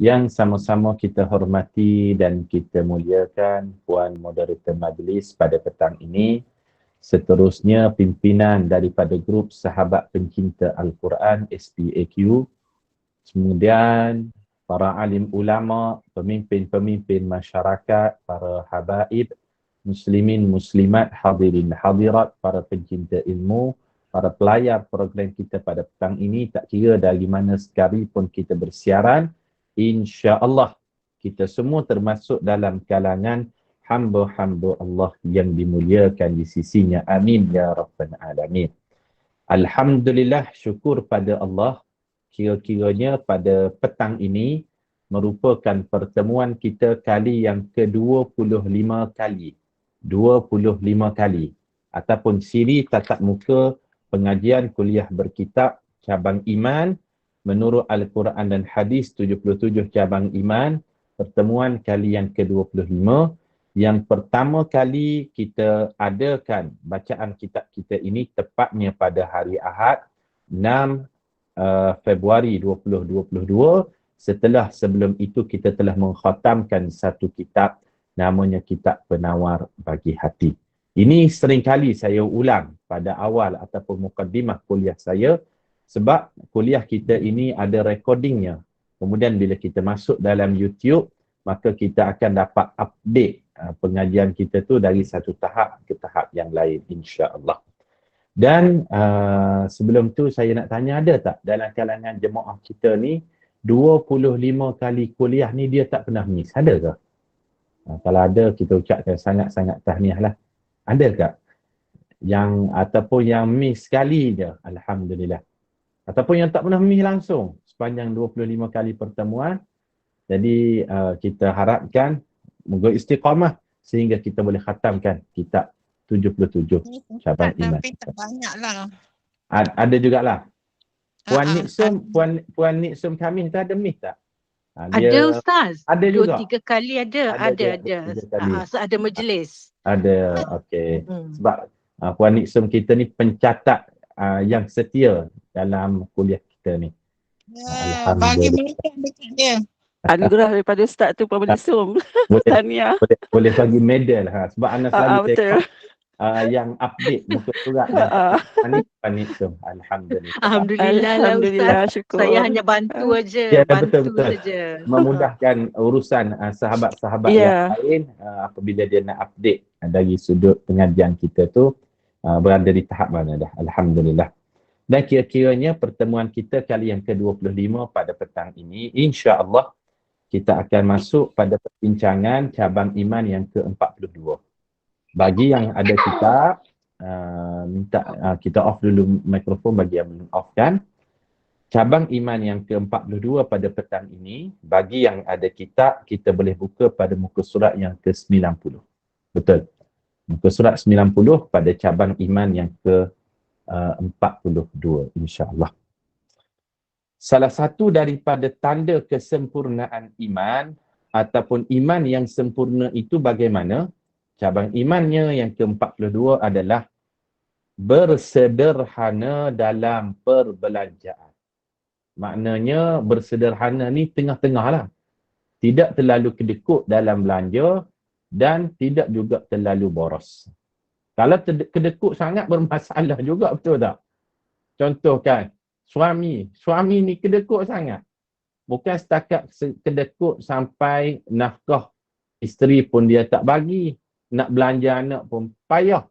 yang sama-sama kita hormati dan kita muliakan Puan Moderator Majlis pada petang ini. Seterusnya pimpinan daripada grup Sahabat Pencinta Al-Quran SPAQ. Kemudian para alim ulama, pemimpin-pemimpin masyarakat, para habaib, muslimin, muslimat, hadirin, hadirat, para pencinta ilmu, para pelayar program kita pada petang ini, tak kira dari mana sekalipun kita bersiaran, insya-Allah kita semua termasuk dalam kalangan hamba-hamba Allah yang dimuliakan di sisinya. Amin ya rabbal alamin. Alhamdulillah, syukur pada Allah, kira-kiranya pada petang ini merupakan pertemuan kita kali yang ke-25 kali. 25 kali. Ataupun siri tatap muka pengajian kuliah berkitab cabang iman menurut Al-Quran dan Hadis 77 cabang iman, pertemuan kali yang ke-25. Yang pertama kali kita adakan bacaan kitab kita ini tepatnya pada hari Ahad 6 Februari 2022. Setelah sebelum itu kita telah mengkhatamkan satu kitab namanya Kitab Penawar Bagi Hati. Ini seringkali saya ulang pada awal ataupun mukaddimah kuliah saya sebab kuliah kita ini ada recordingnya. Kemudian bila kita masuk dalam YouTube, maka kita akan dapat update pengajian kita tu dari satu tahap ke tahap yang lain, insya-Allah. Dan sebelum tu saya nak tanya, ada tak dalam kalangan jemaah kita ni 25 kali kuliah ni dia tak pernah miss? Ada ke? Kalau ada, kita ucapkan sangat-sangat tahniah lah. Ada ke? Yang ataupun yang miss sekali je, alhamdulillah. Ataupun yang tak pernah miss langsung sepanjang 25 kali pertemuan. Jadi kita harapkan moga istiqamah sehingga kita boleh khatamkan kitab 77 cabang iman. Tapi tak banyak lah. Ada jugalah. Puan Niksum kami tu ada miss tak? Dia ada Ustaz. Ada juga. 2-3 kali ada. So ada majlis. Ada, okey. Sebab Puan Niksum kita ni pencatat yang setia dalam kuliah kita ni. Bagi mereka dekat dia. Anugerah daripada Ustaz tu Puan Niksum. Tahniah. Boleh bagi medal sebab Ana selalu betul. Yang update muka surat dan Puan Niksum. Alhamdulillah. Alhamdulillah, syukur. Saya hanya bantu aja, Ya, bantu betul. saja. Memudahkan urusan sahabat-sahabat yang lain apabila dia nak update dari sudut pengajian kita tu berada di tahap mana dah. Alhamdulillah. Dan kira-kiranya pertemuan kita kali yang ke-25 pada petang ini, insya-Allah kita akan masuk pada perbincangan cabang iman yang ke-42. Bagi yang ada kitab, minta kita off dulu mikrofon bagi yang belum off kan. Cabang iman yang ke-42 pada petang ini, bagi yang ada kitab, kita boleh buka pada muka surat yang ke-90. Betul. Muka surat 90 pada cabang iman yang ke-42, insya-Allah. Salah satu daripada tanda kesempurnaan iman ataupun iman yang sempurna itu bagaimana? Cabang imannya yang ke-42 adalah bersederhana dalam perbelanjaan. Maknanya bersederhana ni tengah-tengah lah. Tidak terlalu kedekut dalam belanja dan tidak juga terlalu boros. Kalau kedekut sangat bermasalah juga, betul tak? Contoh kan, suami ni kedekut sangat. Bukan setakat kedekut sampai nafkah isteri pun dia tak bagi. Nak belanja anak pun payah.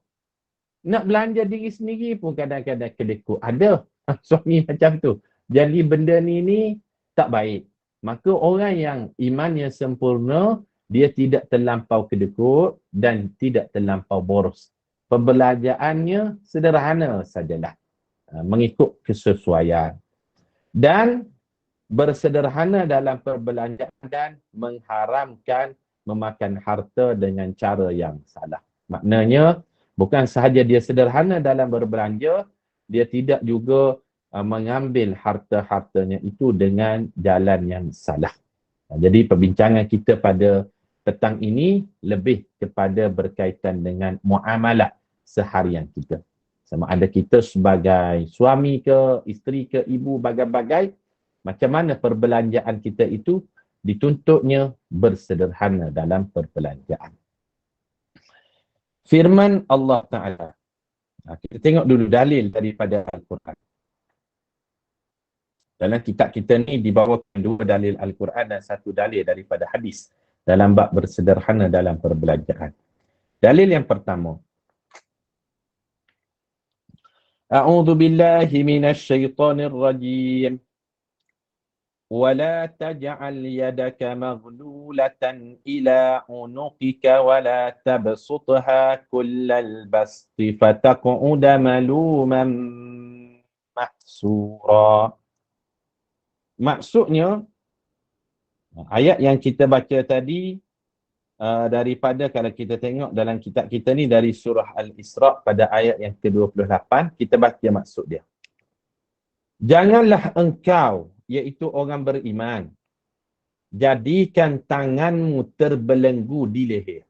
Nak belanja diri sendiri pun kadang-kadang kedekut. Ada suami macam tu. Jadi benda ni tak baik. Maka orang yang imannya sempurna, dia tidak terlampau kedekut dan tidak terlampau boros. Perbelanjaannya sederhana sajalah. Mengikut kesesuaian. Dan bersederhana dalam perbelanjaan dan mengharamkan memakan harta dengan cara yang salah. Maknanya, bukan sahaja dia sederhana dalam berbelanja, dia tidak juga mengambil harta-hartanya itu dengan jalan yang salah. Jadi perbincangan kita pada petang ini lebih kepada berkaitan dengan muamalah seharian kita. Sama ada kita sebagai suami ke, isteri ke, ibu, bagai-bagai, macam mana perbelanjaan kita itu dituntutnya bersederhana dalam perbelanjaan. Firman Allah Ta'ala. Kita tengok dulu dalil daripada Al-Quran. Dalam kitab kita ni dibawakan 2 dalil Al-Quran dan 1 dalil daripada hadis dalam bab bersederhana dalam perbelanjaan. Dalil yang pertama. A'udzu billahi minasy syaithanir rajim. ولا تجعل يدك مغلولة إلى عنقك ولا تبسطها كل البسط فتقعد ملوما محسورا. Maksudnya, ayat yang kita baca tadi daripada, kalau kita tengok dalam kitab kita ni dari surah Al-Isra pada ayat yang ke-28, kita baca maksud dia. Janganlah engkau, iaitu orang beriman, jadikan tanganmu terbelenggu di leher.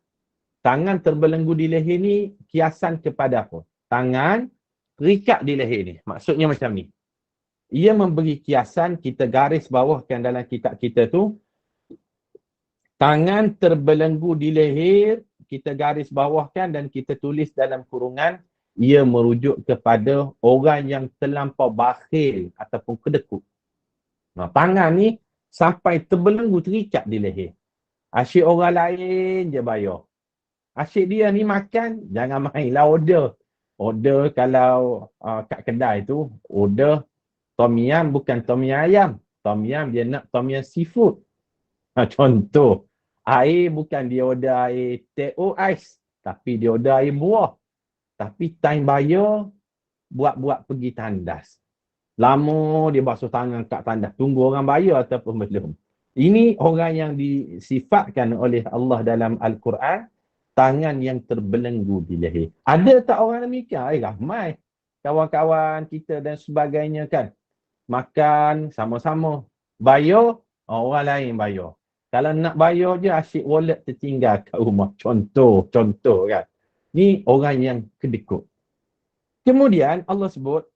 Tangan terbelenggu di leher ni kiasan kepada apa? Tangan terikat di leher ni. Maksudnya macam ni. Ia memberi kiasan, kita garis bawahkan dalam kitab kita tu, tangan terbelenggu di leher, kita garis bawahkan dan kita tulis dalam kurungan, ia merujuk kepada orang yang terlampau bakhil ataupun kedekut. Nah, tangan ni sampai terbelenggu terikat di leher. Asyik orang lain je bayar. Asyik dia ni makan, jangan mainlah order. Order kalau kat kedai tu, order tom yam bukan tom yam ayam. Tom yam dia nak tom yam seafood. Contoh, air bukan dia order air TO ais, tapi dia order air buah. Tapi time bayar, buat-buat pergi tandas. Lama dia basuh tangan kat tandas. Tunggu orang bayar ataupun belum. Ini orang yang disifatkan oleh Allah dalam Al-Quran, tangan yang terbelenggu di leher. Ada tak orang demikian? Ramai. Kawan-kawan kita dan sebagainya kan. Makan sama-sama. Bayar, orang lain bayar. Kalau nak bayar je, asyik wallet tertinggal kat rumah. Contoh kan. Ni orang yang kedekut. Kemudian Allah sebut,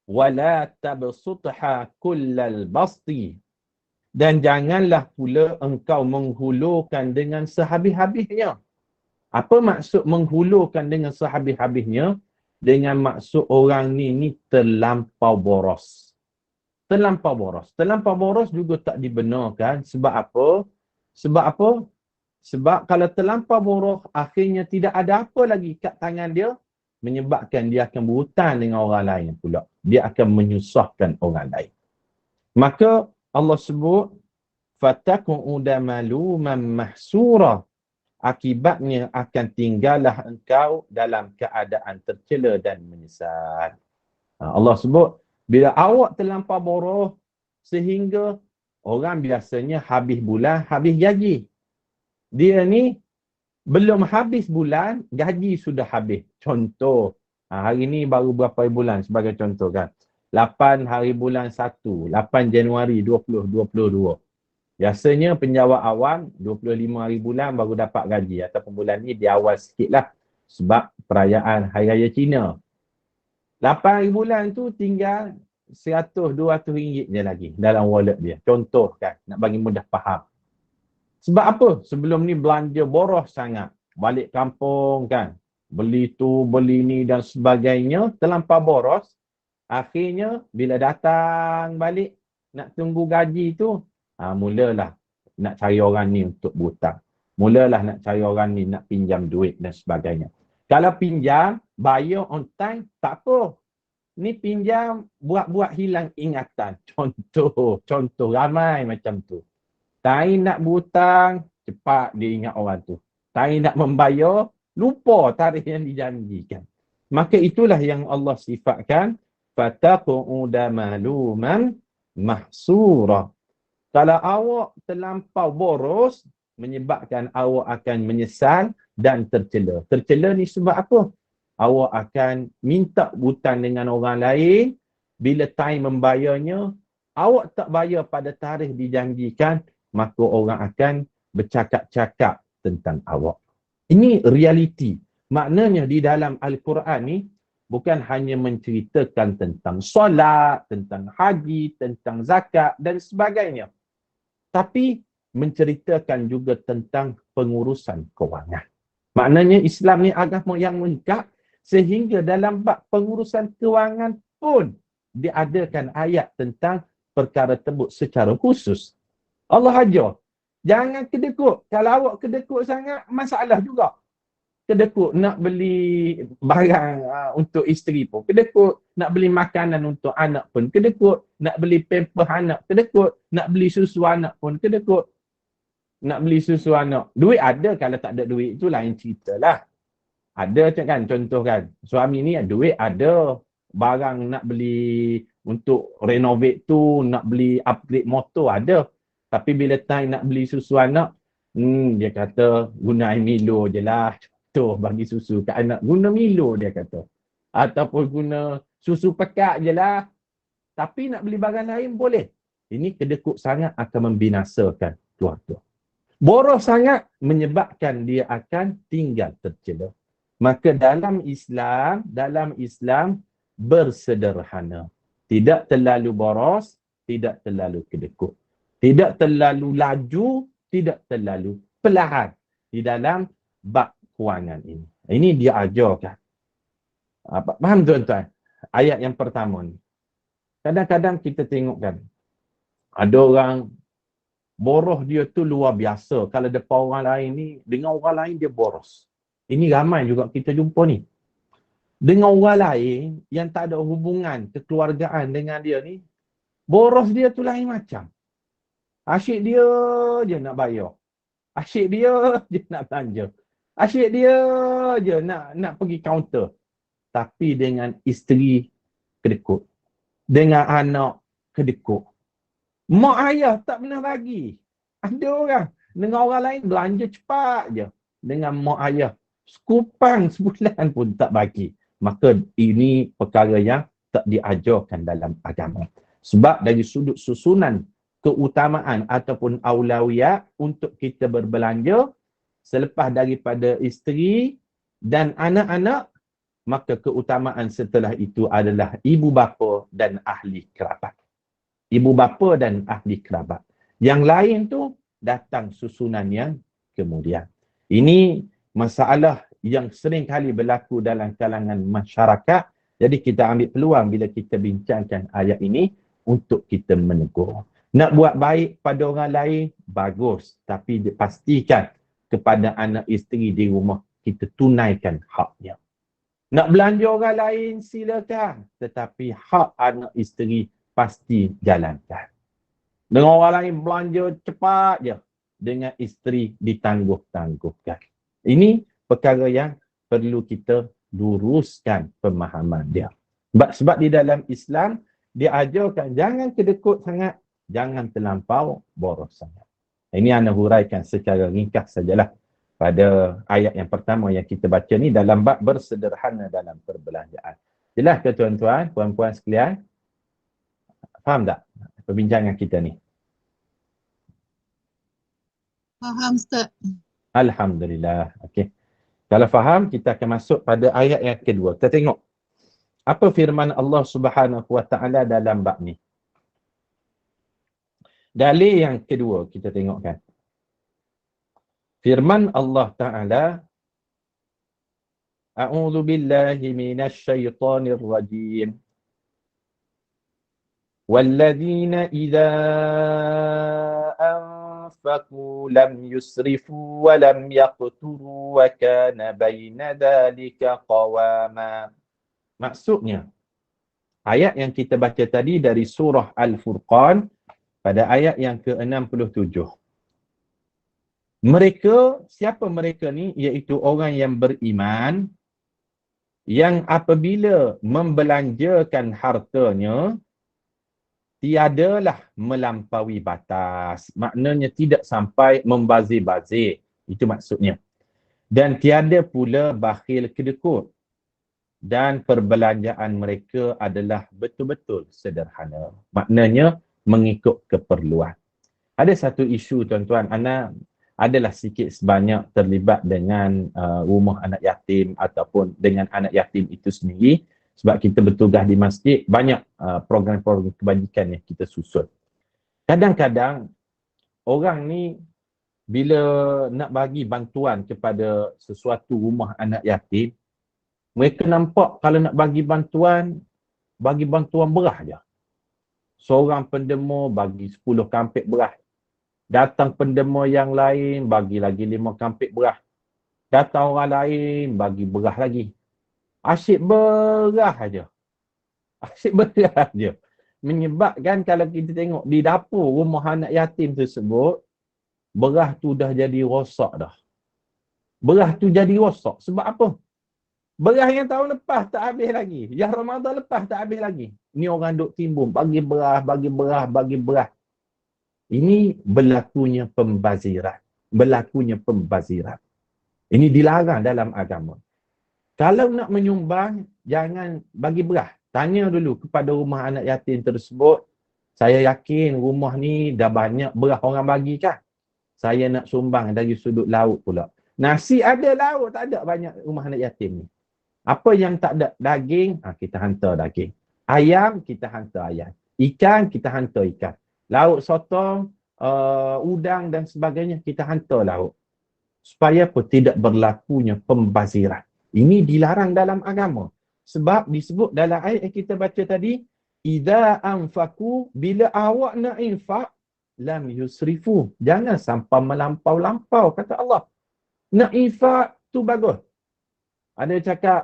wala tabsutha kullal basti, dan janganlah pula engkau menghulurkan dengan sehabis-habisnya. Apa maksud menghulurkan dengan sehabis-habisnya? Dengan maksud orang ni terlampau boros. Terlampau boros. Terlampau boros juga tak dibenarkan. Sebab apa? Sebab kalau terlampau boros, akhirnya tidak ada apa lagi kat tangan dia, menyebabkan dia akan berhutang dengan orang lain pula. Dia akan menyusahkan orang lain. Maka Allah sebut, fataqu'uda maluman mahsura. Akibatnya akan tinggallah engkau dalam keadaan tercela dan menyesal. Allah sebut, bila awak terlampau boros sehingga orang biasanya habis bulan, habis gaji. Dia ni belum habis bulan, gaji sudah habis. Contoh, hari ni baru berapa bulan sebagai contoh kan. 8 hari bulan 1, 8 Januari 2022. Biasanya penjawat awam 25 hari bulan baru dapat gaji. Ataupun bulan ni dia awal sikit lah. Sebab perayaan Hari Raya Cina. 8 hari bulan tu tinggal 100-200 ringgit je lagi dalam wallet dia. Contoh kan, nak bagi mudah faham. Sebab apa? Sebelum ni belanja boros sangat. Balik kampung kan. Beli tu, beli ni dan sebagainya. Terlampau boros. Akhirnya bila datang balik nak tunggu gaji tu, mulalah nak cari orang ni untuk berhutang. Mulalah nak cari orang ni nak pinjam duit dan sebagainya. Kalau pinjam, bayar on time, tak apa. Ni pinjam, buat-buat hilang ingatan. Contoh ramai macam tu. Time nak berhutang, cepat dia ingat orang tu. Time nak membayar, lupa tarikh yang dijanjikan. Maka itulah yang Allah sifatkan, fataqu'uda maluman mahsura. Kalau awak terlampau boros, menyebabkan awak akan menyesal dan tercela. Tercela ni sebab apa? Awak akan minta hutang dengan orang lain, bila time membayarnya, awak tak bayar pada tarikh dijanjikan, maka orang akan bercakap-cakap tentang awak. Ini realiti. Maknanya di dalam Al-Quran ni, bukan hanya menceritakan tentang solat, tentang haji, tentang zakat dan sebagainya. tapi menceritakan juga tentang pengurusan kewangan. Maknanya Islam ni agama yang lengkap sehingga dalam bab pengurusan kewangan pun diadakan ayat tentang perkara tersebut secara khusus. Allah ajar, jangan kedekut. Kalau awak kedekut sangat, masalah juga. Kedekut nak beli barang untuk isteri pun kedekut, nak beli makanan untuk anak pun kedekut, nak beli pamper anak kedekut, nak beli susu anak pun kedekut. Nak beli susu anak, duit ada, kalau tak ada duit itu lain cerita lah. Ada kan, contoh kan, suami ni duit ada, barang nak beli untuk renovate tu, nak beli upgrade motor ada, tapi bila time nak beli susu anak, dia kata guna air Milo je lah. Contoh bagi susu kat anak, guna Milo dia kata. Ataupun guna susu pekat je lah. Tapi nak beli barang lain boleh. Ini kedekut sangat akan membinasakan keluarga. Boros sangat menyebabkan dia akan tinggal tercela. Maka dalam Islam bersederhana. Tidak terlalu boros, tidak terlalu kedekut. Tidak terlalu laju, tidak terlalu perlahan di dalam bab kewangan ini. Ini dia ajarkan. Faham tuan-tuan? Ayat yang pertama ni. Kadang-kadang kita tengok kan, ada orang boros dia tu luar biasa. Kalau depan orang lain ni, dengan orang lain dia boros. Ini ramai juga kita jumpa ni. Dengan orang lain yang tak ada hubungan kekeluargaan dengan dia ni, boros dia tu lain macam. Asyik dia je nak bayar. Asyik dia je nak belanja. Asyik dia je nak pergi kaunter. Tapi dengan isteri kedekut. Dengan anak kedekut. Mak ayah tak pernah bagi. Ada orang. Dengan orang lain belanja cepat je. Dengan mak ayah. Sekupang sebulan pun tak bagi. Maka ini perkara yang tak diajarkan dalam agama. Sebab dari sudut susunan keutamaan ataupun aulawiyat untuk kita berbelanja selepas daripada isteri dan anak-anak, maka keutamaan setelah itu adalah ibu bapa dan ahli kerabat. Ibu bapa dan ahli kerabat. Yang lain tu datang susunan yang kemudian. Ini masalah yang sering kali berlaku dalam kalangan masyarakat. Jadi kita ambil peluang bila kita bincangkan ayat ini untuk kita menegur. Nak buat baik pada orang lain, bagus. Tapi pastikan kepada anak isteri di rumah, kita tunaikan haknya. Nak belanja orang lain, silakan. Tetapi hak anak isteri pasti jalankan. Dengan orang lain belanja cepat je. Dengan isteri ditangguh-tangguhkan. Ini perkara yang perlu kita luruskan pemahaman dia. Sebab di dalam Islam, dia ajarkan jangan kedekut sangat, jangan terlampau boros sangat. Ini anda huraikan secara ringkas sajalah pada ayat yang pertama yang kita baca ni dalam bab bersederhana dalam perbelanjaan. Jelas ke tuan-tuan, puan-puan sekalian? Faham tak perbincangan kita ni? Faham, Ustaz. Alhamdulillah. Okey. Kalau faham, kita akan masuk pada ayat yang kedua. Kita tengok apa firman Allah Subhanahu Wa Taala dalam bab ni. Dalil yang kedua kita tengokkan. Firman Allah Ta'ala, A'udzu billahi minasy syaithanir rajim. Walladzina idza anfaqu lam yusrifu wa lam yaqturu wa kana baina dzalika qawama. Maksudnya, ayat yang kita baca tadi dari surah Al-Furqan pada ayat yang ke-67. Mereka, siapa mereka ni? Iaitu orang yang beriman yang apabila membelanjakan hartanya tiadalah melampaui batas. Maknanya tidak sampai membazir-bazir. Itu maksudnya. Dan tiada pula bakhil kedekut. Dan perbelanjaan mereka adalah betul-betul sederhana. Maknanya mengikut keperluan. Ada satu isu tuan-tuan, ana adalah sikit sebanyak terlibat dengan rumah anak yatim ataupun dengan anak yatim itu sendiri. Sebab kita bertugas di masjid, banyak program-program kebajikan yang kita susun. Kadang-kadang orang ni bila nak bagi bantuan kepada sesuatu rumah anak yatim, mereka nampak kalau nak bagi bantuan beras je. Seorang pendemo bagi 10 kampit beras. Datang pendemo yang lain bagi lagi 5 kampit beras. Datang orang lain bagi beras lagi. Asyik beras aja. Asyik beras je. Menyebabkan kalau kita tengok di dapur rumah anak yatim tersebut, beras tu dah jadi rosak dah. Beras tu jadi rosak. Sebab apa? Beras yang tahun lepas tak habis lagi. Yang Ramadan lepas tak habis lagi. Ni orang duk timbun. Bagi beras, bagi beras, bagi beras. Ini berlakunya pembaziran. Berlakunya pembaziran. Ini dilarang dalam agama. Kalau nak menyumbang, jangan bagi beras. Tanya dulu kepada rumah anak yatim tersebut. Saya yakin rumah ni dah banyak beras orang bagi kan? Saya nak sumbang dari sudut laut pula. Nasi ada, laut tak ada banyak rumah anak yatim ni. Apa yang tak ada? Daging, kita hantar daging. Ayam, kita hantar ayam. Ikan, kita hantar ikan. Lauk sotong, udang dan sebagainya, kita hantar lauk. Supaya apa? Tidak berlakunya pembaziran. Ini dilarang dalam agama. Sebab disebut dalam ayat yang kita baca tadi, idza anfaku, bila awak nak infak, lam yusrifu. Jangan sampai melampau-lampau, kata Allah. Nak infak tu bagus. Ada cakap,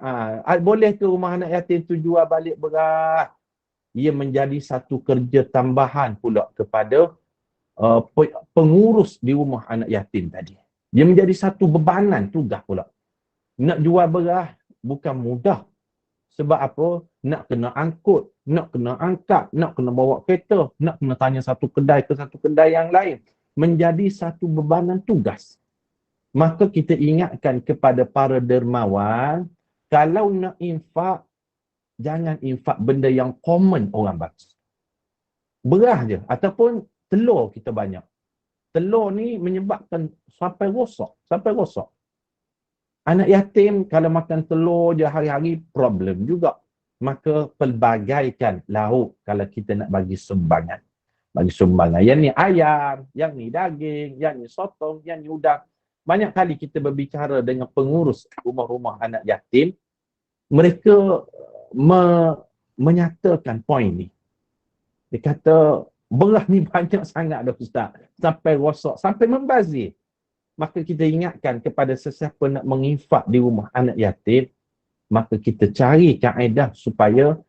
boleh ke rumah anak yatim tu jual balik beras? Ia menjadi satu kerja tambahan pula kepada pengurus di rumah anak yatim tadi. Ia menjadi satu bebanan tugas pula. Nak jual beras bukan mudah. Sebab apa? Nak kena angkut, nak kena angkat, nak kena bawa kereta, nak kena tanya satu kedai ke satu kedai yang lain. Menjadi satu bebanan tugas. Maka kita ingatkan kepada para dermawan, kalau nak infak, jangan infak benda yang common orang bagi. Beras je, ataupun telur kita banyak. Telur ni menyebabkan sampai rosak, Anak yatim kalau makan telur je hari-hari, problem juga. Maka pelbagaikan lauk kalau kita nak bagi sumbangan. Bagi sumbangan. Yang ni ayam, yang ni daging, yang ni sotong, yang ni udang. Banyak kali kita berbicara dengan pengurus rumah-rumah anak yatim. Mereka menyatakan poin ni. Dia kata, beras ni banyak sangat dah Ustaz. Sampai rosak, sampai membazir. Maka kita ingatkan kepada sesiapa nak menginfak di rumah anak yatim, maka kita cari kaedah supaya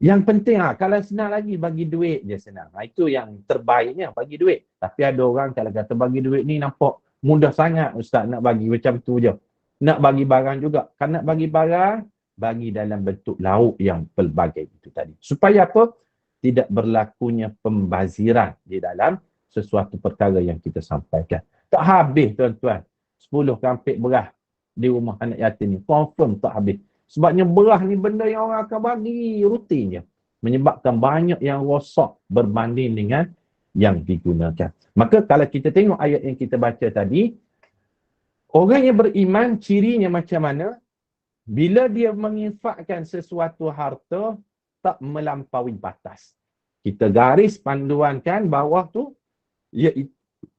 yang penting kalau senang lagi bagi duit je senang. Itu yang terbaiknya, bagi duit. Tapi ada orang kalau kata bagi duit ni nampak mudah sangat Ustaz nak bagi macam tu je. Nak bagi barang juga. Kalau nak bagi barang, bagi dalam bentuk lauk yang pelbagai itu tadi. Supaya apa? Tidak berlakunya pembaziran di dalam sesuatu perkara yang kita sampaikan. Tak habis tuan-tuan. 10 kampit beras di rumah anak yatim ni. Confirm tak habis. Sebabnya beras ni benda yang orang akan bagi rutinnya. Menyebabkan banyak yang rosak berbanding dengan yang digunakan. Maka kalau kita tengok ayat yang kita baca tadi, orang yang beriman cirinya macam mana? Bila dia menginfakkan sesuatu harta, tak melampaui batas. Kita garis panduan kan bawah tu,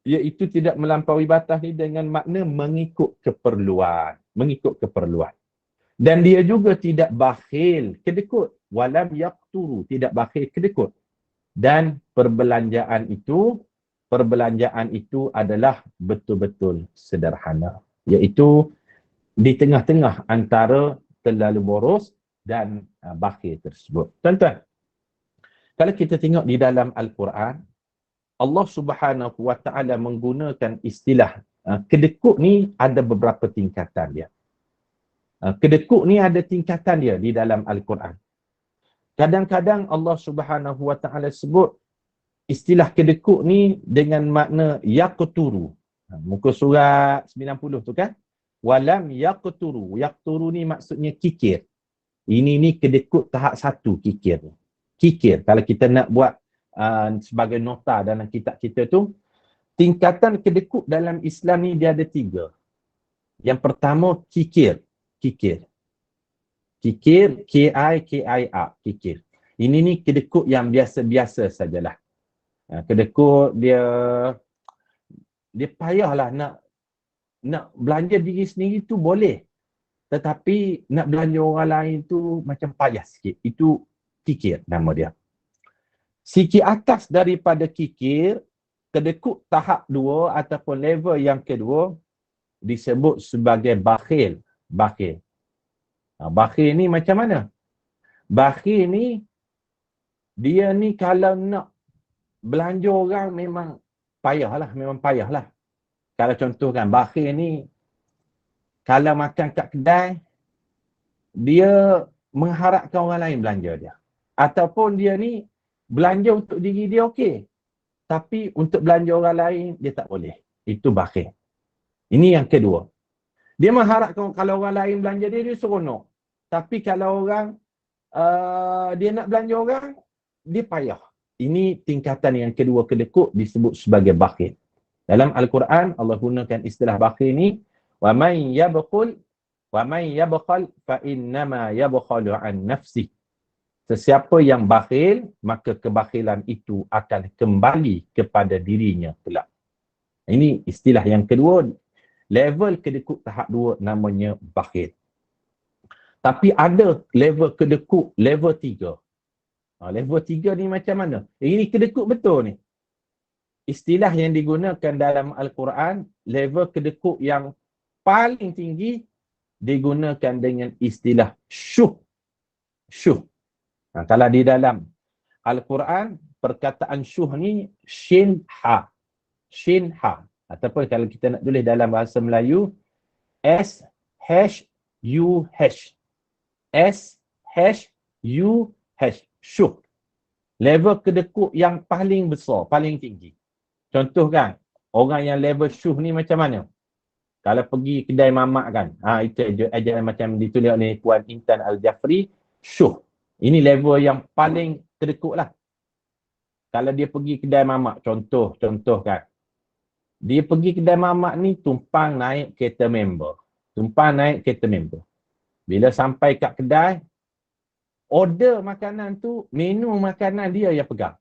iaitu tidak melampaui batas ni dengan makna mengikut keperluan. Mengikut keperluan. Dan dia juga tidak bakhil, kedekut. Walam yaqturu, tidak bakhil, kedekut. Dan perbelanjaan itu adalah betul-betul sederhana. Iaitu di tengah-tengah antara terlalu boros dan bakhil tersebut. Tuan-tuan, kalau kita tengok di dalam Al-Quran, Allah Subhanahu Wa Taala menggunakan istilah kedekut ni ada beberapa tingkatan dia. Kedekut ni ada tingkatan dia di dalam Al-Quran. Kadang-kadang Allah Subhanahu Wa Taala sebut istilah kedekut ni dengan makna yaqturu. Muka surat 90 tu kan? Walam yaqturu. Yaqturu ni maksudnya kikir. Ini ni kedekut tahap 1 kikir. Kikir. Kalau kita nak buat sebagai nota dalam kitab kita tu, tingkatan kedekut dalam Islam ni dia ada 3. Yang pertama kikir. Kikir, K-I-K-I-R, kikir. Ini ni kedekut yang biasa-biasa sajalah. Kedekut dia dia payahlah nak belanja diri sendiri tu boleh. Tetapi nak belanja orang lain tu macam payah sikit. Itu kikir nama dia. Sikit atas daripada kikir, kedekut tahap 2 ataupun level yang kedua disebut sebagai bakhil. Bakhil. Bakhil ni macam mana? Bakhil ni, dia ni kalau nak belanja orang memang payahlah. Kalau contoh kan, bakhil ni kalau makan kat kedai, dia mengharapkan orang lain belanja dia. Ataupun dia ni belanja untuk diri dia okey. Tapi untuk belanja orang lain, dia tak boleh. Itu bakhil. Ini yang kedua. Dia mengharapkan kalau orang lain belanja dia, dia seronok. Tapi kalau orang, dia nak belanja orang, dia payah. Ini tingkatan yang kedua kedekut disebut sebagai bakhil. Dalam Al-Quran, Allah gunakan istilah bakhil ni, وَمَنْ يَبْخَلْ فَإِنَّمَا يَبْخَلُ عَنْ نَفْسِهِ. Sesiapa yang bakhil, maka kebakhilan itu akan kembali kepada dirinya pula. Ini istilah yang kedua, level kedekut tahap 2 namanya bakhil. Tapi ada level kedekut level 3. Level 3 ni macam mana? Ini kedekut betul ni. Istilah yang digunakan dalam Al-Quran, level kedekut yang paling tinggi digunakan dengan istilah syuh. Syuh. Kalau di dalam Al-Quran, perkataan syuh ni shin ha. Shin ha. Ataupun kalau kita nak tulis dalam bahasa Melayu, S-H-U-H. S-H-U-H. Syuh. Level kedekut yang paling besar, paling tinggi. Contoh kan, orang yang level syuh ni macam mana? Kalau pergi kedai mamak kan, itu ajaran macam ditulis oleh Puan Intan Al-Jafri, syuh. Ini level yang paling kedekut lah. Kalau dia pergi kedai mamak, contoh kan. Dia pergi kedai mamak ni tumpang naik kereta member. Bila sampai kat kedai, order makanan tu, menu makanan dia yang pegang.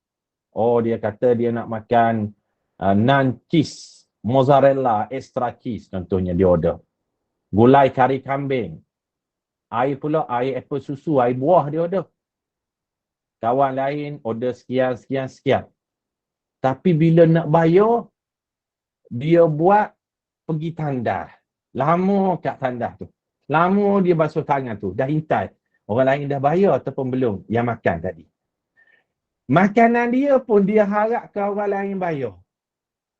Oh, dia kata dia nak makan naan cheese, mozzarella, extra cheese contohnya dia order. Gulai kari kambing. Air pula, air apple susu, air buah dia order. Kawan lain order sekian. Tapi bila nak bayar, dia buat pergi tandas. Lama kat tandas tu. Lama dia basuh tangan tu. Dah hintai. Orang lain dah bayar ataupun belum yang makan tadi. Makanan dia pun dia harapkan orang lain bayar.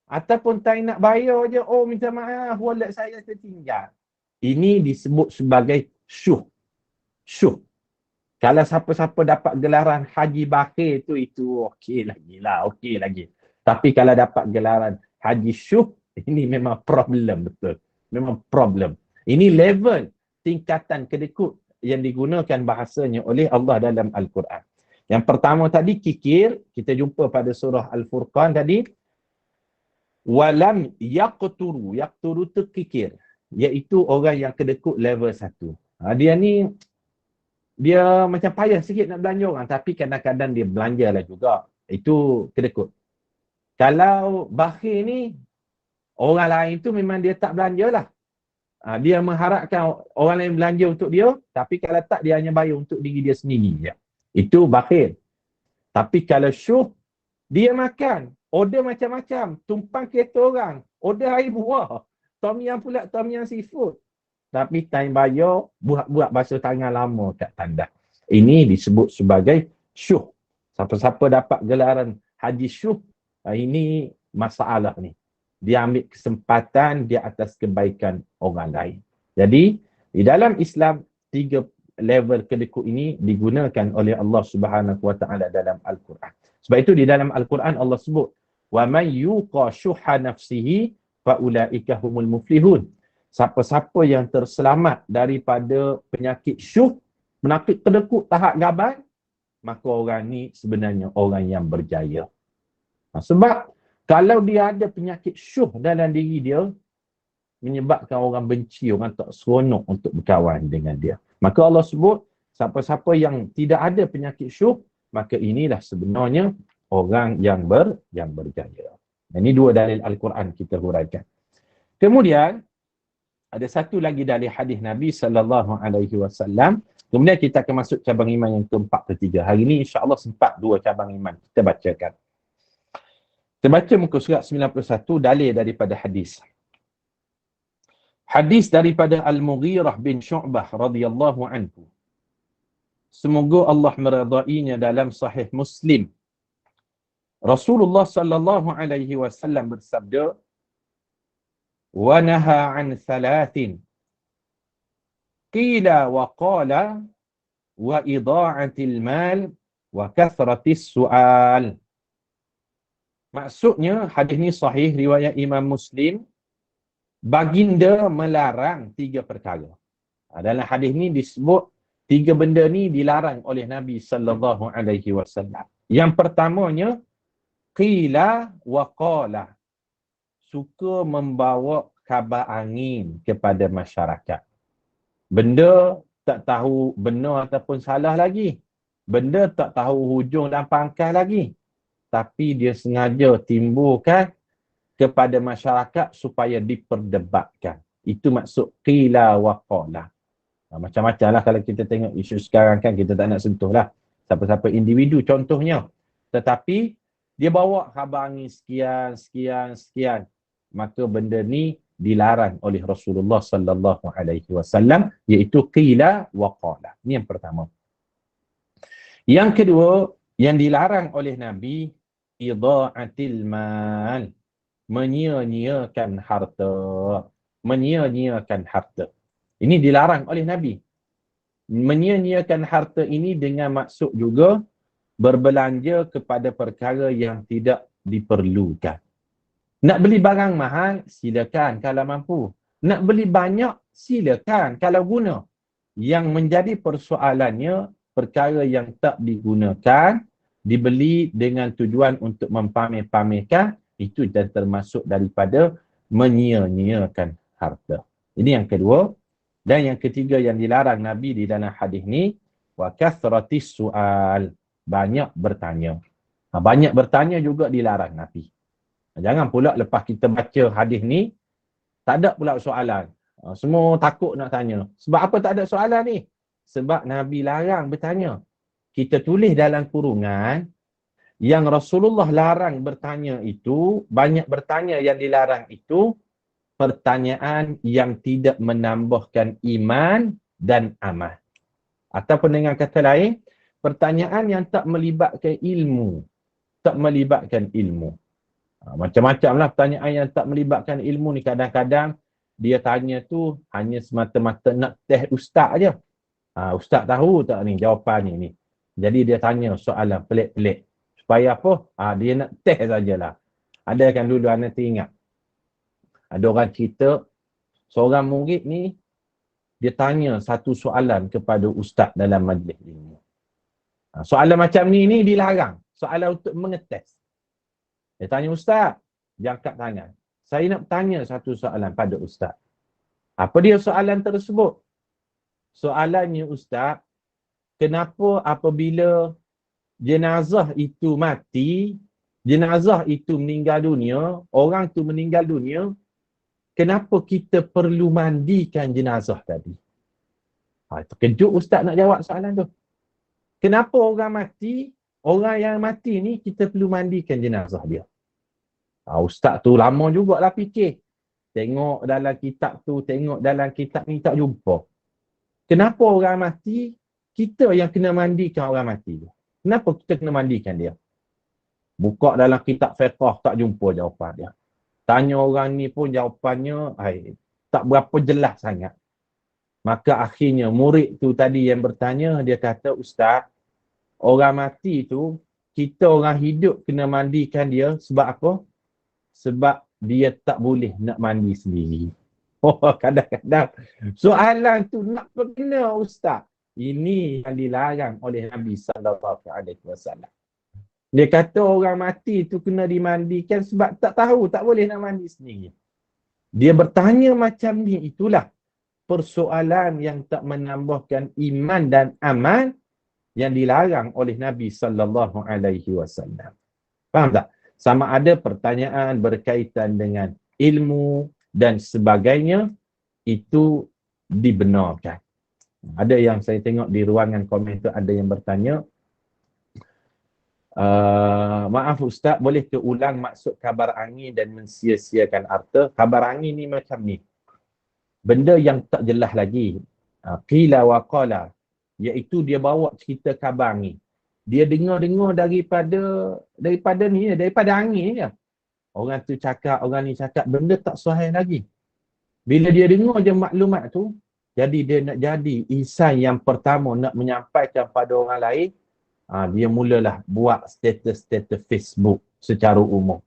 Ataupun tak nak bayar je, oh minta maaf, wallet saya tertinggal. Ini disebut sebagai syuh. Syuh. Kalau siapa-siapa dapat gelaran Haji Bakhil tu, itu okey lagi. Tapi kalau dapat gelaran Haji Syuh, ini memang problem betul. Memang problem. Ini level tingkatan kedekut yang digunakan bahasanya oleh Allah dalam Al-Quran. Yang pertama tadi kikir, kita jumpa pada surah Al-Furqan tadi. Walam yaqturu. Yaqturu tu kikir. Iaitu orang yang kedekut level 1. Dia ni, dia macam payah sikit nak belanja orang. Tapi kadang-kadang dia belanja lah juga. Itu kedekut. Kalau bakhil ni, orang lain tu memang dia tak belanja lah. Dia mengharapkan orang lain belanja untuk dia. Tapi kalau tak, dia hanya bayar untuk diri dia sendiri je. Itu bakhil. Tapi kalau syuh, dia makan. Order macam-macam. Tumpang kereta orang. Order air buah. Tom yum pula, tom yum seafood. Tapi time bayar, buat basuh tangan lama kat tandas. Ini disebut sebagai syuh. Siapa-siapa dapat gelaran Haji Syuh, ini masalah ni. Dia ambil kesempatan di atas kebaikan orang lain. Jadi, di dalam Islam, 3 level kedekut ini digunakan oleh Allah Subhanahu Wa Taala dalam Al-Quran. Sebab itu di dalam Al-Quran Allah sebut, وَمَنْ يُوقَ شُحَّ نَفْسِهِ فَأُولَٰئِكَ هُمُ الْمُفْلِحُونَ. Siapa-siapa yang terselamat daripada penyakit syuh, penyakit kedekut tahap gaban, maka orang ni sebenarnya orang yang berjaya. Sebab kalau dia ada penyakit syuh dalam diri dia, menyebabkan orang benci, orang tak seronok untuk berkawan dengan dia. Maka Allah sebut, siapa-siapa yang tidak ada penyakit syuh, maka inilah sebenarnya orang yang berjaya. Ini dua dalil Al-Quran kita huraikan. Kemudian ada satu lagi dalil hadis Nabi SAW. Kemudian kita akan masuk cabang iman yang keempat ketiga. Hari ini insya-Allah sempat dua cabang iman kita bacakan. Kita baca muka surat 91 dalil daripada hadis. Hadis daripada Al-Mughirah bin Syu'bah radhiyallahu anhu. Semoga Allah meridainya dalam sahih Muslim. Rasulullah sallallahu alaihi wasallam bersabda, "Wa naha an thalathin. Qila wa qala wa idha'atil mal wa kathratis su'al." Maksudnya hadis ni sahih riwayat Imam Muslim. Baginda melarang tiga perkara. Dalam hadis ni disebut tiga benda ni dilarang oleh Nabi sallallahu alaihi wasallam. Yang pertamanya qila wa qala. Suka membawa khabar angin kepada masyarakat. Benda tak tahu benar ataupun salah lagi. Benda tak tahu hujung dan pangkal lagi. Tapi dia sengaja timbulkan kepada masyarakat supaya diperdebatkan. Itu maksud qila wa qala. Macam-macam lah kalau kita tengok isu sekarang kan, kita tak nak sentuh lah siapa-siapa individu contohnya. Tetapi dia bawa khabar angin sekian. Maka benda ni dilarang oleh Rasulullah sallallahu alaihi wasallam, iaitu qila wa qala. Ini yang pertama. Yang kedua, yang dilarang oleh Nabi, idha'atil mal. Menyia-nyiakan harta. Menyia-nyiakan harta. Ini dilarang oleh Nabi. Menyia-nyiakan harta ini dengan maksud juga berbelanja kepada perkara yang tidak diperlukan. Nak beli barang mahal, silakan kalau mampu. Nak beli banyak, silakan kalau guna. Yang menjadi persoalannya, perkara yang tak digunakan, dibeli dengan tujuan untuk mempamer-pamerkan, itu dan termasuk daripada menyia-nyiakan harta. Ini yang kedua. Dan yang ketiga yang dilarang Nabi di dalam hadis ni, wa kathratis su'al. Banyak bertanya. Banyak bertanya juga dilarang Nabi. Jangan pula lepas kita baca hadis ni, tak ada pula soalan. Semua takut nak tanya. Sebab apa tak ada soalan ni? Sebab Nabi larang bertanya. Kita tulis dalam kurungan, yang Rasulullah larang bertanya itu, banyak bertanya yang dilarang itu, pertanyaan yang tidak menambahkan iman dan amal. Ataupun dengan kata lain, pertanyaan yang tak melibatkan ilmu. Tak melibatkan ilmu. Macam-macam lah pertanyaan yang tak melibatkan ilmu ni. Kadang-kadang dia tanya tu hanya semata-mata nak test ustaz je. Ustaz tahu tak ni jawapan ni. Jadi dia tanya soalan pelik-pelik. Supaya apa? Dia nak test sajalah. Ada kan dulu anda teringat. Ada orang cerita, seorang murid ni, dia tanya satu soalan kepada ustaz dalam majlis ilmu. Soalan macam ni dilarang. Soalan untuk mengetes. Dia tanya ustaz, dia angkat tangan. Saya nak tanya satu soalan pada ustaz. Apa dia soalan tersebut? Soalannya ustaz, kenapa apabila jenazah itu mati, jenazah itu meninggal dunia, orang tu meninggal dunia, kenapa kita perlu mandikan jenazah tadi? Terkejut ustaz nak jawab soalan tu. Kenapa orang mati, orang yang mati ni kita perlu mandikan jenazah dia? Ustaz tu lama jugalah fikir. Tengok dalam kitab tu, tengok dalam kitab ni tak jumpa. Kenapa orang mati, kita yang kena mandikan orang mati tu? Kenapa kita kena mandikan dia? Buka dalam kitab fiqh tak jumpa jawapan dia. Tanya orang ni pun jawapannya tak berapa jelas sangat. Maka akhirnya murid tu tadi yang bertanya, dia kata, ustaz, orang mati tu, kita orang hidup kena mandikan dia sebab apa? Sebab dia tak boleh nak mandi sendiri. Kadang-kadang soalan tu nak kena ustaz. Ini yang dilarang oleh Nabi SAW. Dia kata orang mati tu kena dimandikan sebab tak tahu, tak boleh nak mandi sendiri. Dia bertanya macam ni, itulah persoalan yang tak menambahkan iman dan amal yang dilarang oleh Nabi SAW. Faham tak? Sama ada pertanyaan berkaitan dengan ilmu dan sebagainya, itu dibenarkan. Ada yang saya tengok di ruangan komen tu ada yang bertanya, maaf Ustaz, boleh ke ulang maksud kabar angin dan mensia-siakan harta? Kabar angin ni macam ni. Benda yang tak jelas lagi. Qila wa qala. Iaitu dia bawa cerita kabar angin. Dia dengar-dengar daripada ni, daripada angin je. Orang tu cakap, orang ni cakap, benda tak sahih lagi. Bila dia dengar je maklumat tu, jadi dia nak jadi insan yang pertama nak menyampaikan pada orang lain, dia mulalah buat status-status Facebook secara umum.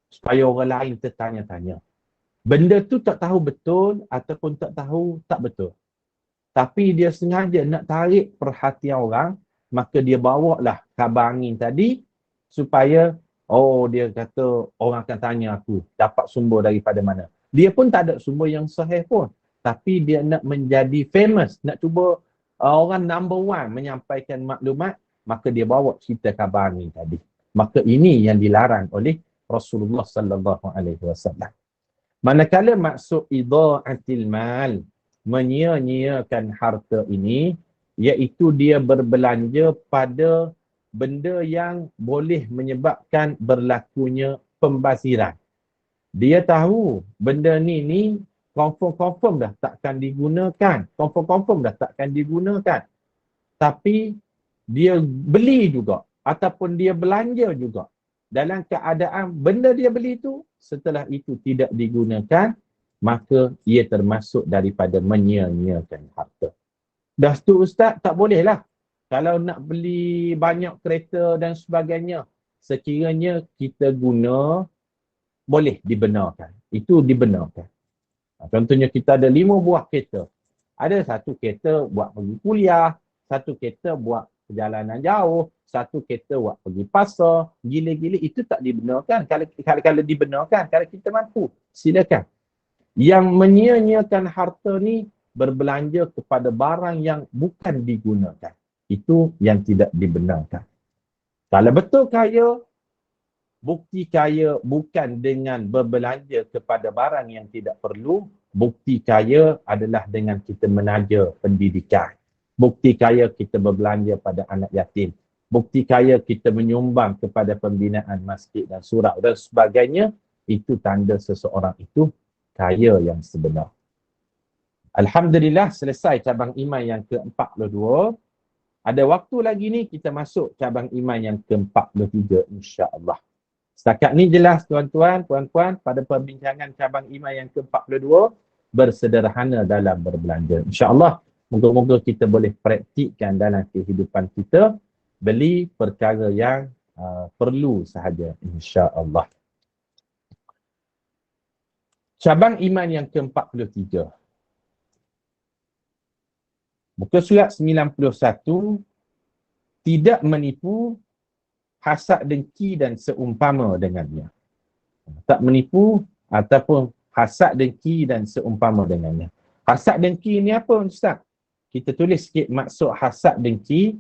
Supaya orang lain tertanya-tanya. Benda tu tak tahu betul ataupun tak tahu tak betul. Tapi dia sengaja nak tarik perhatian orang, maka dia bawalah kabar angin tadi supaya, dia kata orang akan tanya aku, dapat sumber daripada mana. Dia pun tak ada sumber yang sahih pun. Tapi dia nak menjadi famous, nak cuba orang number one menyampaikan maklumat, maka dia bawa cerita kabar angin tadi. Maka ini yang dilarang oleh Rasulullah sallallahu alaihi wasallam. Manakala maksud idha'atil mal, menyia-nyiakan harta ini, iaitu dia berbelanja pada benda yang boleh menyebabkan berlakunya pembaziran. Dia tahu benda ni confirm dah takkan digunakan. Confirm dah takkan digunakan. Tapi dia beli juga ataupun dia belanja juga. Dalam keadaan benda dia beli tu setelah itu tidak digunakan, maka ia termasuk daripada menyia-nyiakan harta. Dah tu Ustaz, tak boleh lah. Kalau nak beli banyak kereta dan sebagainya, sekiranya kita guna, boleh dibenarkan. Itu dibenarkan. Contohnya kita ada 5 buah kereta. Ada satu kereta buat pergi kuliah, satu kereta buat perjalanan jauh, satu kereta buat pergi pasar, gila-gila, itu tak dibenarkan. Kalau dibenarkan, kalau kita mampu, silakan. Yang menyia-nyiakan harta ni berbelanja kepada barang yang bukan digunakan. Itu yang tidak dibenarkan. Kalau betul kaya, bukti kaya bukan dengan berbelanja kepada barang yang tidak perlu. Bukti kaya adalah dengan kita menaja pendidikan. Bukti kaya kita berbelanja pada anak yatim. Bukti kaya kita menyumbang kepada pembinaan masjid dan surau dan sebagainya. Itu tanda seseorang itu kaya yang sebenar. Alhamdulillah, selesai cabang iman yang ke-42. Ada waktu lagi ni kita masuk cabang iman yang ke-43 insya-Allah. Setakat ni jelas tuan-tuan, puan-puan, pada perbincangan cabang iman yang ke-42, bersederhana dalam berbelanja. InsyaAllah, moga-moga kita boleh praktikkan dalam kehidupan kita, beli perkara yang perlu sahaja, insya-Allah. Cabang iman yang ke-43. Muka surat 91, tidak menipu, hasad dengki dan seumpama dengannya. Tak menipu ataupun hasad dengki dan seumpama dengannya. Hasad dengki ni apa Ustaz? Kita tulis sikit maksud hasad dengki.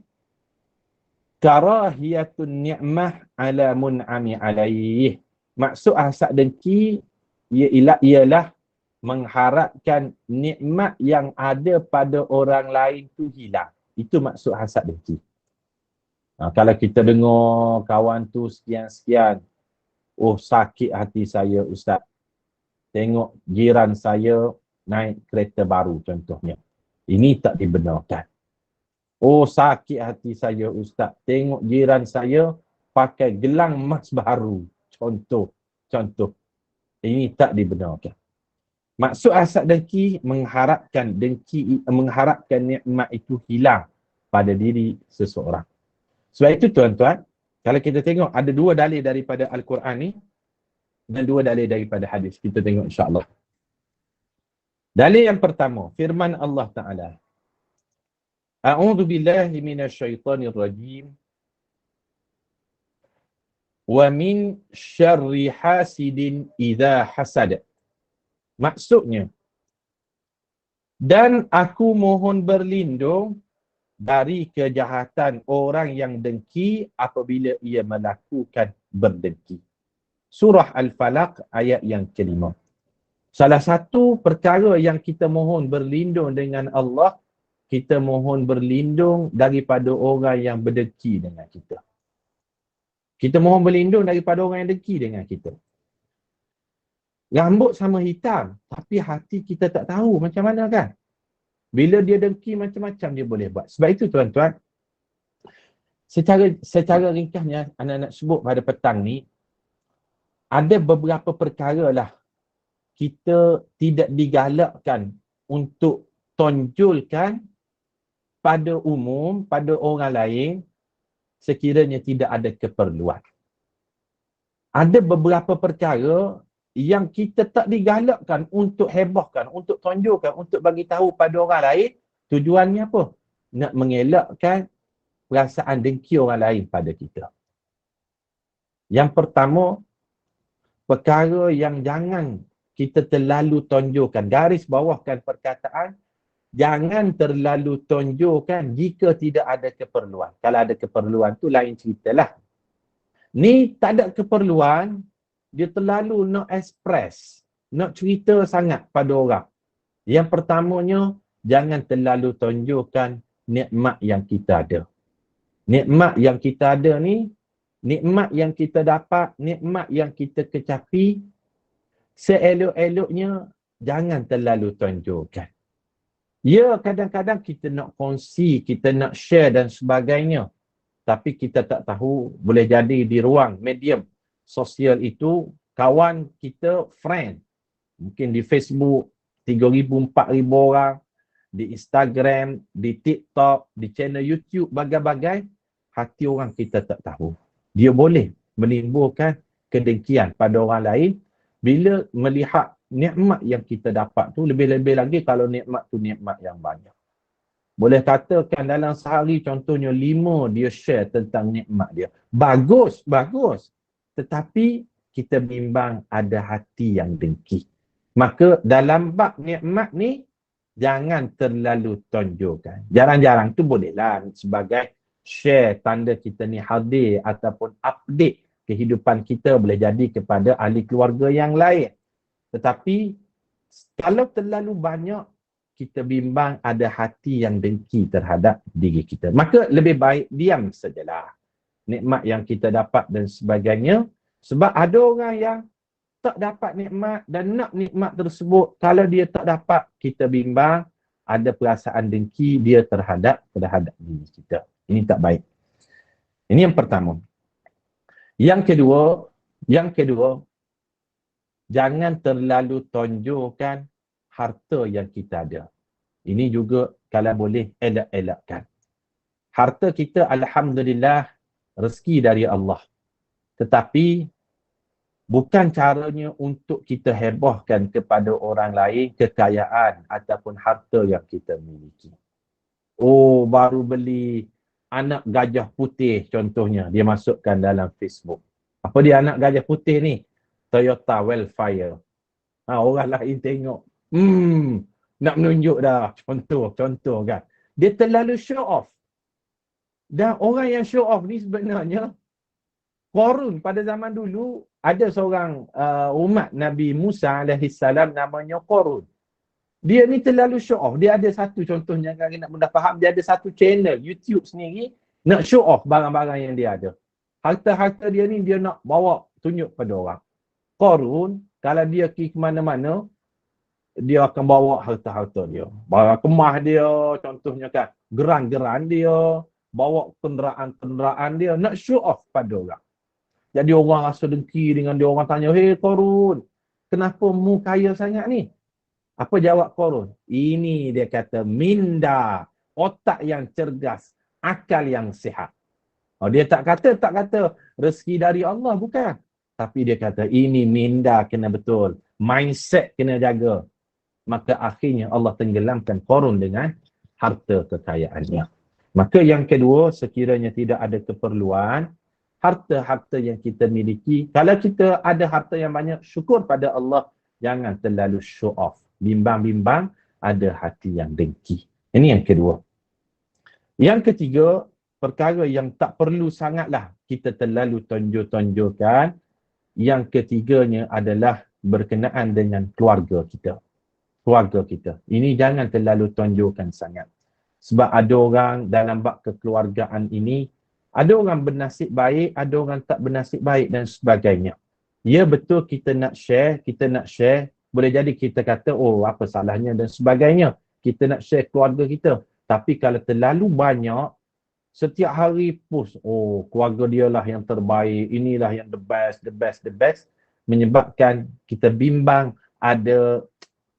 Karahiyatun ni'mah ala mun'ami alaih. Maksud hasad dengki ialah mengharapkan nikmat yang ada pada orang lain tu hilang. Itu maksud hasad dengki. Kalau kita dengar kawan tu sekian-sekian, sakit hati saya Ustaz. Tengok jiran saya naik kereta baru contohnya. Ini tak dibenarkan. Sakit hati saya Ustaz. Tengok jiran saya pakai gelang emas baru. Contoh. Ini tak dibenarkan. Maksud hasad dengki mengharapkan nikmat itu hilang pada diri seseorang. Sebab itu tuan-tuan, kalau kita tengok ada 2 dalil daripada Al-Quran ni dan 2 dalil daripada hadis. Kita tengok insya-Allah. Dalil yang pertama, firman Allah Ta'ala. A'udzu billahi minasyaitonir rajim. Wa min syarri hasidin idza hasad. Maksudnya, dan aku mohon berlindung dari kejahatan orang yang dengki apabila ia melakukan berdengki. Surah Al-Falaq ayat yang kelima. Salah satu perkara yang kita mohon berlindung dengan Allah, kita mohon berlindung daripada orang yang berdengki dengan kita. Kita mohon berlindung daripada orang yang dengki dengan kita. Rambut sama hitam, tapi hati kita tak tahu macam mana kan. Bila dia dengki macam-macam dia boleh buat. Sebab itu tuan-tuan, secara ringkasnya anak-anak sebut pada petang ni, ada beberapa perkara lah kita tidak digalakkan untuk tonjolkan pada umum, pada orang lain sekiranya tidak ada keperluan. Ada beberapa perkara yang kita tak digalakkan untuk hebahkan, untuk tonjolkan, untuk bagi tahu pada orang lain. Tujuannya apa? Nak mengelakkan perasaan dengki orang lain pada kita. Yang pertama, perkara yang jangan kita terlalu tonjolkan. Garis bawahkan perkataan, jangan terlalu tonjolkan jika tidak ada keperluan. Kalau ada keperluan tu lain ceritalah. Ni tak ada keperluan, dia terlalu nak express, nak cerita sangat pada orang. Yang pertamanya, jangan terlalu tonjolkan nikmat yang kita ada. Nikmat yang kita ada ni, nikmat yang kita dapat, nikmat yang kita kecapi, seelok-eloknya jangan terlalu tonjolkan. Ya, kadang-kadang kita nak kongsi, kita nak share dan sebagainya. Tapi kita tak tahu, boleh jadi di ruang medium sosial itu, kawan kita, friend. Mungkin di Facebook, 3,000, 4,000 orang. Di Instagram, di TikTok, di channel YouTube, bagai-bagai. Hati orang kita tak tahu. Dia boleh menimbulkan kedengkian pada orang lain bila melihat nikmat yang kita dapat tu, lebih-lebih lagi kalau nikmat tu nikmat yang banyak. Boleh katakan dalam sehari contohnya 5 dia share tentang nikmat dia. Bagus, bagus. Tetapi kita bimbang ada hati yang dengki. Maka dalam bab nikmat ni, jangan terlalu tonjolkan. Jarang-jarang tu bolehlah sebagai share tanda kita ni hadir ataupun update kehidupan kita, boleh jadi kepada ahli keluarga yang lain. Tetapi kalau terlalu banyak, kita bimbang ada hati yang dengki terhadap diri kita. Maka lebih baik diam sajalah. Nikmat yang kita dapat dan sebagainya. Sebab ada orang yang tak dapat nikmat dan nak nikmat tersebut. Kalau dia tak dapat, kita bimbang ada perasaan dengki dia terhadap diri kita. Ini tak baik. Ini yang pertama. Yang kedua, jangan terlalu tonjolkan harta yang kita ada. Ini juga kalau boleh elak-elakkan. Harta kita alhamdulillah rezeki dari Allah. Tetapi bukan caranya untuk kita hebahkan kepada orang lain kekayaan ataupun harta yang kita miliki. Oh, baru beli anak gajah putih contohnya, dia masukkan dalam Facebook. Apa dia anak gajah putih ni? Toyota Wildfire. Orang lain tengok, nak menunjuk dah. Contoh kan. Dia terlalu show off. Dan orang yang show off ni sebenarnya, Qarun pada zaman dulu, ada seorang umat Nabi Musa alaihissalam namanya Qarun. Dia ni terlalu show off. Dia ada satu, contohnya kalau nak mudah faham, dia ada satu channel YouTube sendiri nak show off barang-barang yang dia ada. Harta-harta dia ni dia nak bawa tunjuk pada orang. Qarun, kalau dia pergi ke mana-mana, dia akan bawa harta-harta dia. Barang kemah dia, contohnya kan, geran-geran dia, bawa kenderaan-kenderaan dia, nak show off pada orang. Jadi orang rasa dengki dengan dia, orang tanya, "Hei Qarun, kenapa mu kaya sangat ni?" Apa jawab Qarun? Ini dia kata minda, otak yang cergas, akal yang sihat. Dia tak kata rezeki dari Allah, bukan. Tapi dia kata ini minda kena betul, mindset kena jaga. Maka akhirnya Allah tenggelamkan Qarun dengan harta kekayaannya. Maka yang kedua, sekiranya tidak ada keperluan, harta-harta yang kita miliki, kalau kita ada harta yang banyak, syukur pada Allah, jangan terlalu show off. Bimbang-bimbang, ada hati yang dengki. Ini yang kedua. Yang ketiga, perkara yang tak perlu sangatlah kita terlalu tonjol-tonjolkan, Yang ketiganya adalah berkenaan dengan keluarga kita. Keluarga kita. Ini jangan terlalu tonjolkan sangat. Sebab ada orang dalam bab kekeluargaan ini, ada orang bernasib baik, ada orang tak bernasib baik dan sebagainya. Ya betul kita nak share. Boleh jadi kita kata, oh apa salahnya dan sebagainya. Kita nak share keluarga kita. Tapi kalau terlalu banyak, setiap hari post, oh keluarga dia lah yang terbaik, inilah yang the best. Menyebabkan kita bimbang ada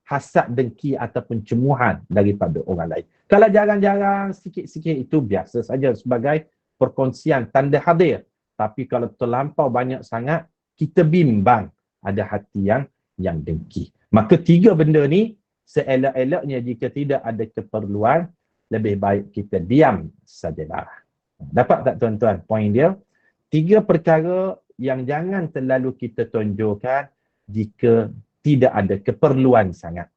hasad, dengki ataupun cemuhan daripada orang lain. Kalau jarang-jarang, sikit-sikit itu biasa saja sebagai perkongsian tanda hadir. Tapi kalau terlampau banyak sangat, kita bimbang ada hati yang dengki. Maka tiga benda ni, seelok-eloknya jika tidak ada keperluan, lebih baik kita diam sajalah. Dapat tak tuan-tuan poin dia? Tiga perkara yang jangan terlalu kita tonjolkan jika tidak ada keperluan sangat.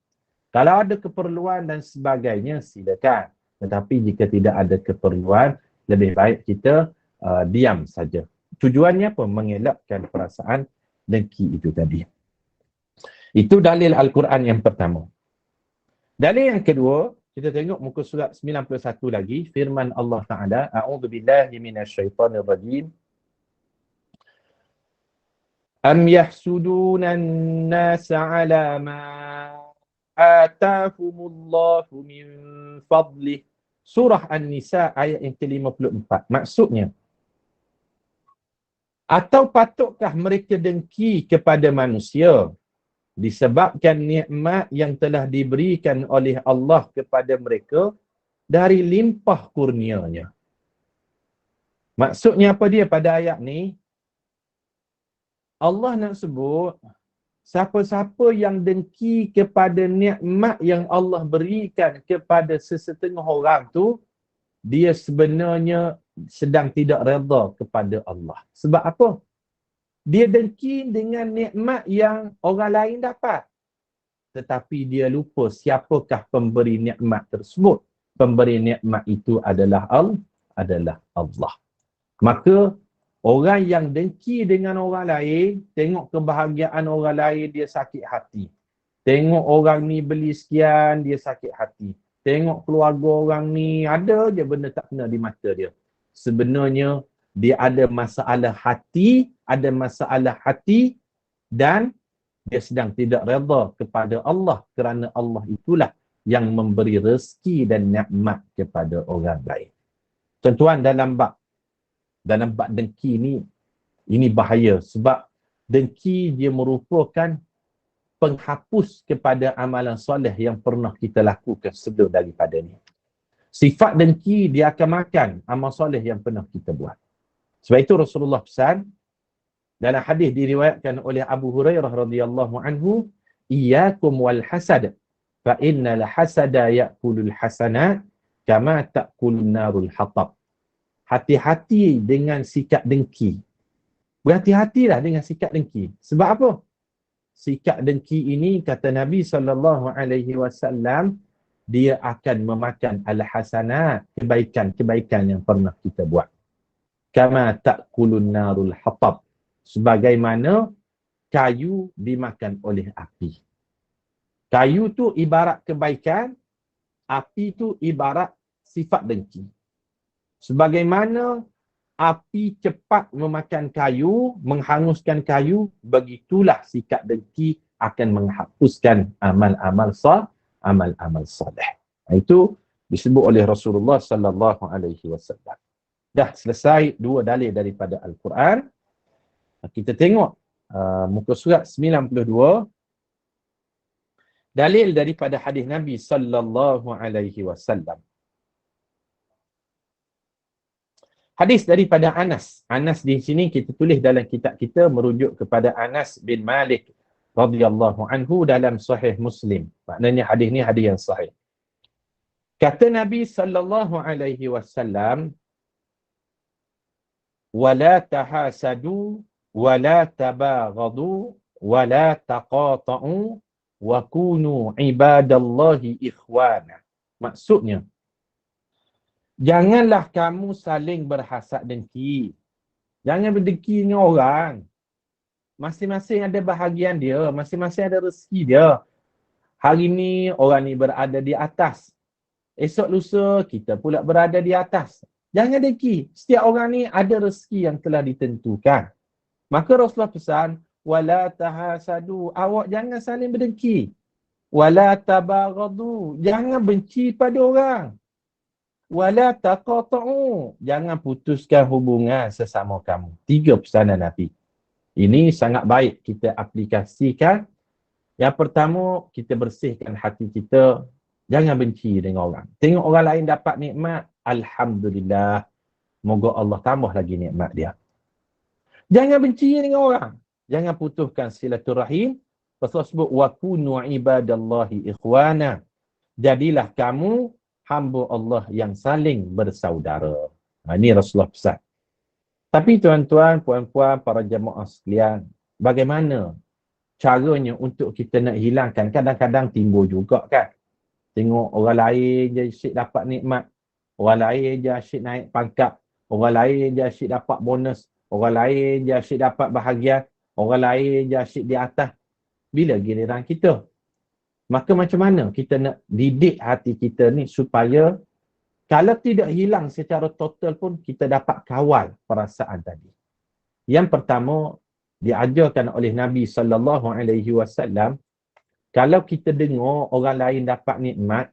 Kalau ada keperluan dan sebagainya, silakan. Tetapi jika tidak ada keperluan, lebih baik kita diam saja. Tujuannya apa? Mengelakkan perasaan dengki itu tadi. Itu dalil Al-Quran yang pertama. Dalil yang kedua, kita tengok muka surat 91 lagi. Firman Allah Ta'ala, A'udzubillahi minasyaitanirrajim. Am yahsuduna an-nasa ala ma atahumullahu min fadlih. Surah An-Nisa ayat yang ke-54. Maksudnya, atau patutkah mereka dengki kepada manusia disebabkan nikmat yang telah diberikan oleh Allah kepada mereka dari limpah kurnianya. Maksudnya apa dia pada ayat ni? Allah nak sebut siapa-siapa yang dengki kepada nikmat yang Allah berikan kepada sesetengah orang tu, dia sebenarnya sedang tidak redha kepada Allah. Sebab apa? Dia dengki dengan nikmat yang orang lain dapat. Tetapi dia lupa siapakah pemberi nikmat tersebut. Pemberi nikmat itu adalah Allah. Maka orang yang dengki dengan orang lain, tengok kebahagiaan orang lain, dia sakit hati. Tengok orang ni beli sekian, dia sakit hati. Tengok keluarga orang ni, ada je benda tak kena di mata dia. Sebenarnya, dia ada masalah hati dan dia sedang tidak redha kepada Allah kerana Allah itulah yang memberi rezeki dan nikmat kepada orang lain. Tuan-tuan, dalam bab dengki ni, ini bahaya sebab dengki dia merupakan penghapus kepada amalan soleh yang pernah kita lakukan sebelum daripada ni. Sifat dengki dia akan makan amal soleh yang pernah kita buat. Sebab itu Rasulullah pesan dalam hadis diriwayatkan oleh Abu Hurairah radhiyallahu anhu, iyyakum wal hasad fa innal hasada ya'kulul hasanat kama ta'kulun narul hatab. Hati-hati dengan sikap dengki. Berhati-hatilah dengan sikap dengki. Sebab apa? Sikap dengki ini kata Nabi SAW, dia akan memakan al-hasanat, kebaikan yang pernah kita buat. Kama ta'kulun narul hatab. Sebagaimana kayu dimakan oleh api. Kayu tu ibarat kebaikan, api tu ibarat sifat dengki. Sebagaimana api cepat memakan kayu, menghanguskan kayu, begitulah sikap dengki akan menghapuskan amal-amal soleh. Itu disebut oleh Rasulullah sallallahu alaihi wasallam. Dah selesai dua dalil daripada Al-Quran. Kita tengok muka surat 92. Dalil daripada hadis Nabi sallallahu alaihi wasallam. Hadis daripada Anas. Anas di sini kita tulis dalam kitab kita merujuk kepada Anas bin Malik radhiyallahu anhu dalam Sahih Muslim. Maknanya hadis ni hadis yang sahih. Kata Nabi sallallahu alaihi wasallam, "Wala tahasadu, wala tabaghadu, wala taqata'u, wa kunu ibadallahi ikhwana." Maksudnya, janganlah kamu saling berhasad dengki. Jangan berdengki dengan orang. Masing-masing ada bahagian dia, masing-masing ada rezeki dia. Hari ni orang ni berada di atas. Esok lusa kita pula berada di atas. Jangan dengki. Setiap orang ni ada rezeki yang telah ditentukan. Maka Rasulullah pesan, wala tahasadu. Awak jangan saling berdengki. Wala tabaghadu. Jangan benci pada orang. Wala taqata'u. Jangan putuskan hubungan sesama kamu. 3 pesanan Nabi. Ini sangat baik kita aplikasikan. Yang pertama, kita bersihkan hati kita. Jangan benci dengan orang. Tengok orang lain dapat nikmat, alhamdulillah. Moga Allah tambah lagi nikmat dia. Jangan benci dengan orang. Jangan putuskan silaturahim. Rasulullah sebut, wa kunu ibadallahi ikhwana. Jadilah kamu hamba Allah yang saling bersaudara. Ini Rasulullah pesan. Tapi tuan-tuan, puan-puan, para jemaah sekalian, bagaimana caranya untuk kita nak hilangkan? Kadang-kadang timbul juga kan. Tengok orang lain je asyik dapat nikmat. Orang lain je asyik naik pangkat. Orang lain je asyik dapat bonus. Orang lain je asyik dapat bahagian. Orang lain je asyik di atas. Bila giliran kita? Maka macam mana kita nak didik hati kita ni supaya kalau tidak hilang secara total pun kita dapat kawal perasaan tadi. Yang pertama diajarkan oleh Nabi SAW, kalau kita dengar orang lain dapat nikmat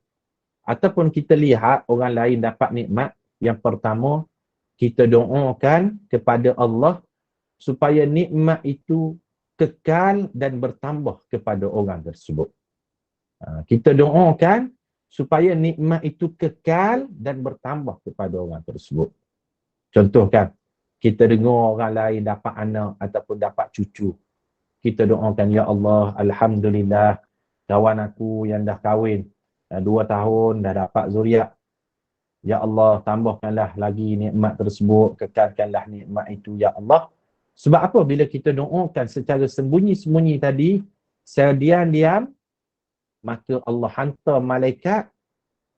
ataupun kita lihat orang lain dapat nikmat, yang pertama kita doakan kepada Allah supaya nikmat itu kekal dan bertambah kepada orang tersebut. Kita doakan supaya nikmat itu kekal dan bertambah kepada orang tersebut. Contoh kan, kita dengar orang lain dapat anak ataupun dapat cucu. Kita doakan, ya Allah, alhamdulillah, kawan aku yang dah kahwin 2 tahun dah dapat zuriat. Ya Allah, tambahkanlah lagi nikmat tersebut, kekalkanlah nikmat itu, ya Allah. Sebab apa? Bila kita doakan secara sembunyi-sembunyi tadi, secara diam-diam, maka Allah hantar malaikat,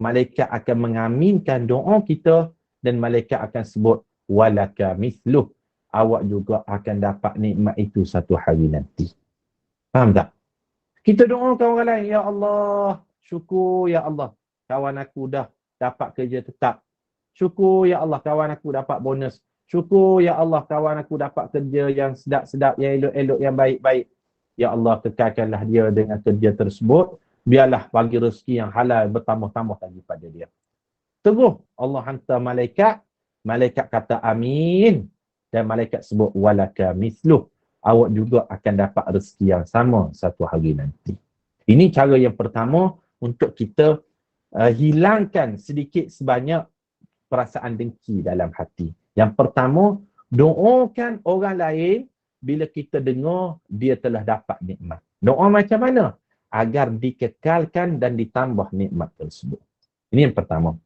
malaikat akan mengaminkan doa kita dan malaikat akan sebut, walaka mithluh, awak juga akan dapat nikmat itu satu hari nanti. Faham tak? Kita doakan orang lain, ya Allah, syukur ya Allah, kawan aku dah dapat kerja tetap. Syukur ya Allah, kawan aku dapat bonus. Syukur ya Allah, kawan aku dapat kerja yang sedap-sedap, yang elok-elok, yang baik-baik. Ya Allah, kekalkanlah dia dengan kerja tersebut. Biarlah bagi rezeki yang halal bertambah-tambah lagi pada dia. Terus Allah hantar malaikat, malaikat kata amin, dan malaikat sebut walaka mithluh, awak juga akan dapat rezeki yang sama satu hari nanti. Ini cara yang pertama untuk kita hilangkan sedikit sebanyak perasaan dengki dalam hati. Yang pertama, doakan orang lain bila kita dengar dia telah dapat nikmat. Doa macam mana? Agar dikekalkan dan ditambah nikmat tersebut. Ini yang pertama.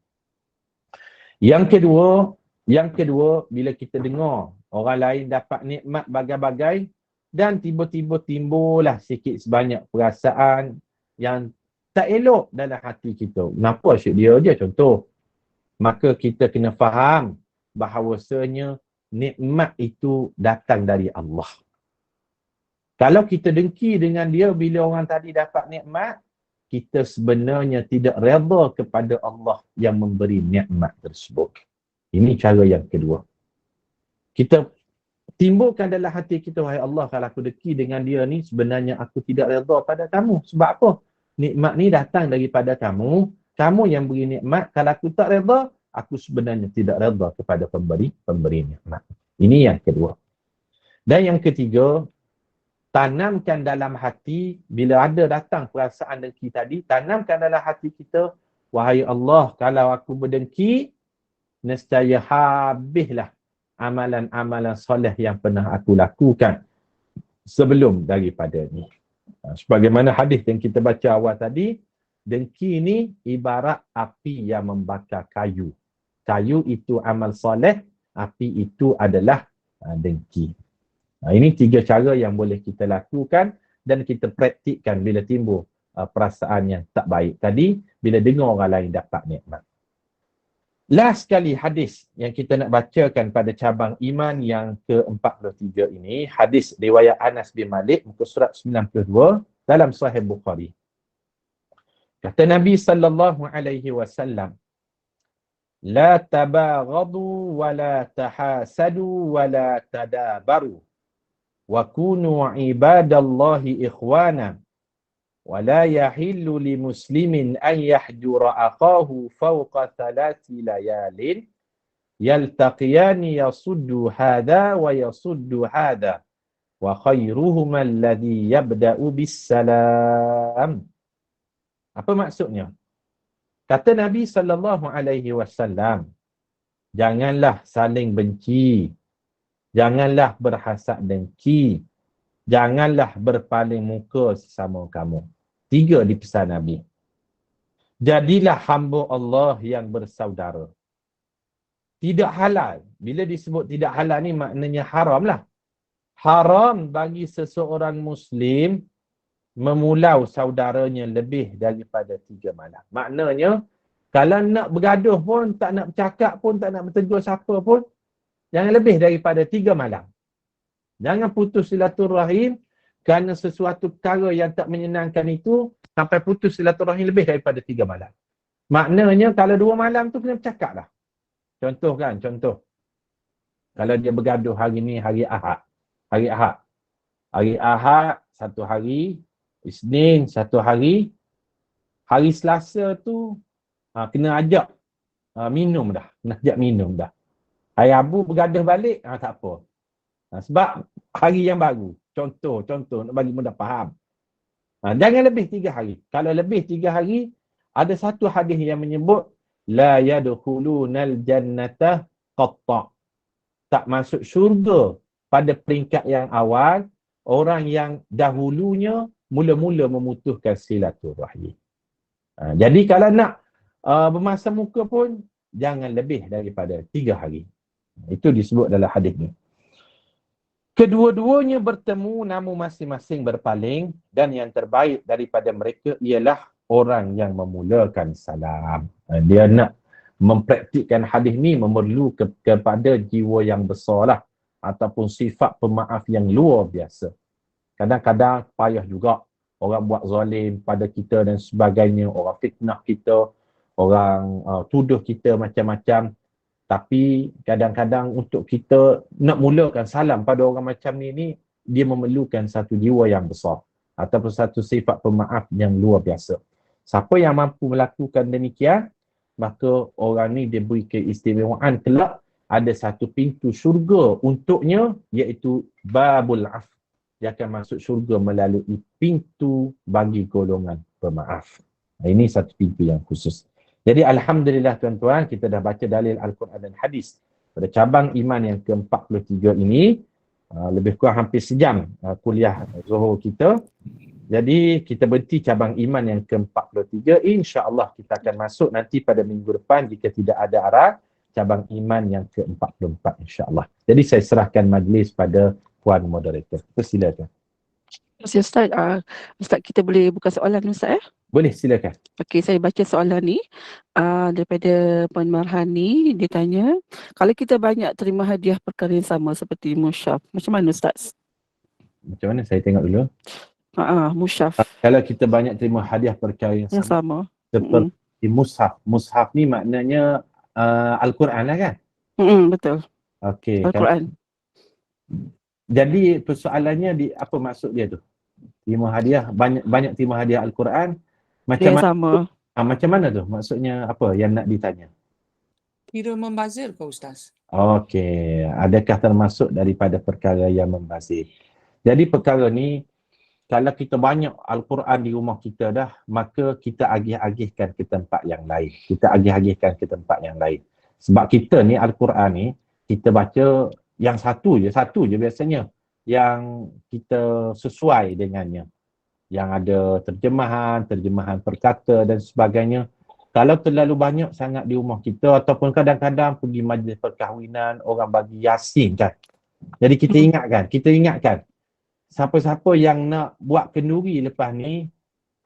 Yang kedua, bila kita dengar orang lain dapat nikmat bagai-bagai dan tiba-tiba timbullah sikit sebanyak perasaan yang tak elok dalam hati kita. Kenapa asyik dia je contoh? Maka kita kena faham bahawasanya nikmat itu datang dari Allah. Kalau kita dengki dengan dia bila orang tadi dapat nikmat, kita sebenarnya tidak redha kepada Allah yang memberi nikmat tersebut. Ini cara yang kedua. Kita timbulkan dalam hati kita, wahai Allah, kalau aku dengki dengan dia ni, sebenarnya aku tidak redha pada kamu. Sebab apa? Nikmat ni datang daripada kamu. Kamu yang beri nikmat. Kalau aku tak redha, aku sebenarnya tidak redha kepada pemberi nikmat. Ini yang kedua. Dan yang ketiga, tanamkan dalam hati, bila ada datang perasaan dengki tadi, tanamkan dalam hati kita, wahai Allah, kalau aku berdengki, nescaya habislah amalan-amalan soleh yang pernah aku lakukan sebelum daripada ni. Sebagaimana hadis yang kita baca awal tadi, dengki ni ibarat api yang membakar kayu. Kayu itu amal soleh, api itu adalah dengki. Ini 3 cara yang boleh kita lakukan dan kita praktikkan bila timbul perasaan yang tak baik tadi, bila dengar orang lain dapat nikmat. Last sekali hadis yang kita nak bacakan pada cabang iman yang ke-43 ini, hadis riwayat Anas bin Malik, muka surat 92 dalam Sahih Bukhari. Kata Nabi sallallahu alaihi wasallam, "La tabaghadu wa la tahasadu wa la tadabaru wa kunu ibadallahi ikhwana wa la yahillu li muslimin an yahjura akahu fawqa 3 layalin yaltaqiyani yasuddu hadha wa yasuddu hadha wa khairuhuma alladhi yabda'u bis salam." Apa maksudnya? Kata Nabi SAW, janganlah saling benci, janganlah berhasad dengki, janganlah berpaling muka sesama kamu. 3 dipesan Nabi. Jadilah hamba Allah yang bersaudara. Tidak halal. Bila disebut tidak halal ni maknanya haram lah. Haram bagi seseorang Muslim memulau saudaranya lebih daripada 3 malam. Maknanya, kalau nak bergaduh pun, tak nak bercakap pun, tak nak bertegur siapa pun, jangan lebih daripada 3 malam. Jangan putus silaturahim kerana sesuatu perkara yang tak menyenangkan itu, sampai putus silaturahim lebih daripada 3 malam. Maknanya, kalau 2 malam tu kena bercakap lah. Contoh kan, contoh. Kalau dia bergaduh hari ni, hari Ahad. Hari Ahad. Hari Ahad, 1 hari. Isnin, 1 hari. Hari Selasa tu, kena ajak minum dah. Kena ajak minum dah. Hari Rabu bergaduh balik, tak apa. Sebab hari yang baru. Contoh, nak bagi mudah faham. Jangan lebih 3 hari. Kalau lebih 3 hari, ada satu hadis yang menyebut, la yadkhulunal jannata qatta'. Tak masuk syurga pada peringkat yang awal, orang yang dahulunya mula-mula memutuskan silaturahim. Jadi kalau nak bermasa muka pun, jangan lebih daripada 3 hari. Itu disebut dalam hadis ni. Kedua-duanya bertemu namun masing-masing berpaling, dan yang terbaik daripada mereka ialah orang yang memulakan salam. Dia nak mempraktikkan hadis ni memerlu kepada jiwa yang besar lah, ataupun sifat pemaaf yang luar biasa. Kadang-kadang payah juga orang buat zalim pada kita dan sebagainya, orang fitnah kita, orang tuduh kita macam-macam. Tapi kadang-kadang untuk kita nak mulakan salam pada orang macam ni, dia memerlukan satu jiwa yang besar ataupun satu sifat pemaaf yang luar biasa. Siapa yang mampu melakukan demikian, maka orang ni dia beri keistimewaan kelak, ada satu pintu syurga untuknya, iaitu babul af. Dia akan masuk syurga melalui pintu bagi golongan pemaaf. Ini satu pintu yang khusus. Jadi alhamdulillah tuan-tuan, kita dah baca dalil Al-Quran dan hadis pada cabang iman yang ke-43 ini. Lebih kurang hampir sejam kuliah Zuhur kita. Jadi kita berhenti cabang iman yang ke-43. InsyaAllah kita akan masuk nanti pada minggu depan, jika tidak ada arah, cabang iman yang ke-44 insyaAllah. Jadi saya serahkan majlis pada Puan Moderator. Silakan. Terima kasih Ustaz. Ustaz, kita boleh buka soalan Ustaz? Boleh, silakan. Okey, saya baca soalan ni daripada Puan Marhani. Dia tanya, kalau kita banyak terima hadiah perkara yang sama seperti musyaf, macam mana Ustaz? Macam mana? Saya tengok dulu. Musyaf. Kalau kita banyak terima hadiah perkara yang sama. Seperti mushaf. Mushaf ni maknanya Al-Quran lah kan? Betul. Okey. Al-Quran. Jadi persoalannya apa maksud dia tu? Terima hadiah, banyak terima hadiah Al-Quran. Macam mana? Sama. Macam mana tu? Maksudnya apa yang nak ditanya? Kira membazir ke Ustaz? Okey. Adakah termasuk daripada perkara yang membazir? Jadi perkara ni, kalau kita banyak Al-Quran di rumah kita dah, maka kita agih-agihkan ke tempat yang lain. Kita agih-agihkan ke tempat yang lain. Sebab kita ni Al-Quran ni, kita baca yang satu je biasanya yang kita sesuai dengannya. Yang ada terjemahan perkata dan sebagainya. Kalau terlalu banyak sangat di rumah kita, ataupun kadang-kadang pergi majlis perkahwinan, orang bagi Yasin kan. Jadi kita ingatkan. Siapa-siapa yang nak buat kenduri lepas ni,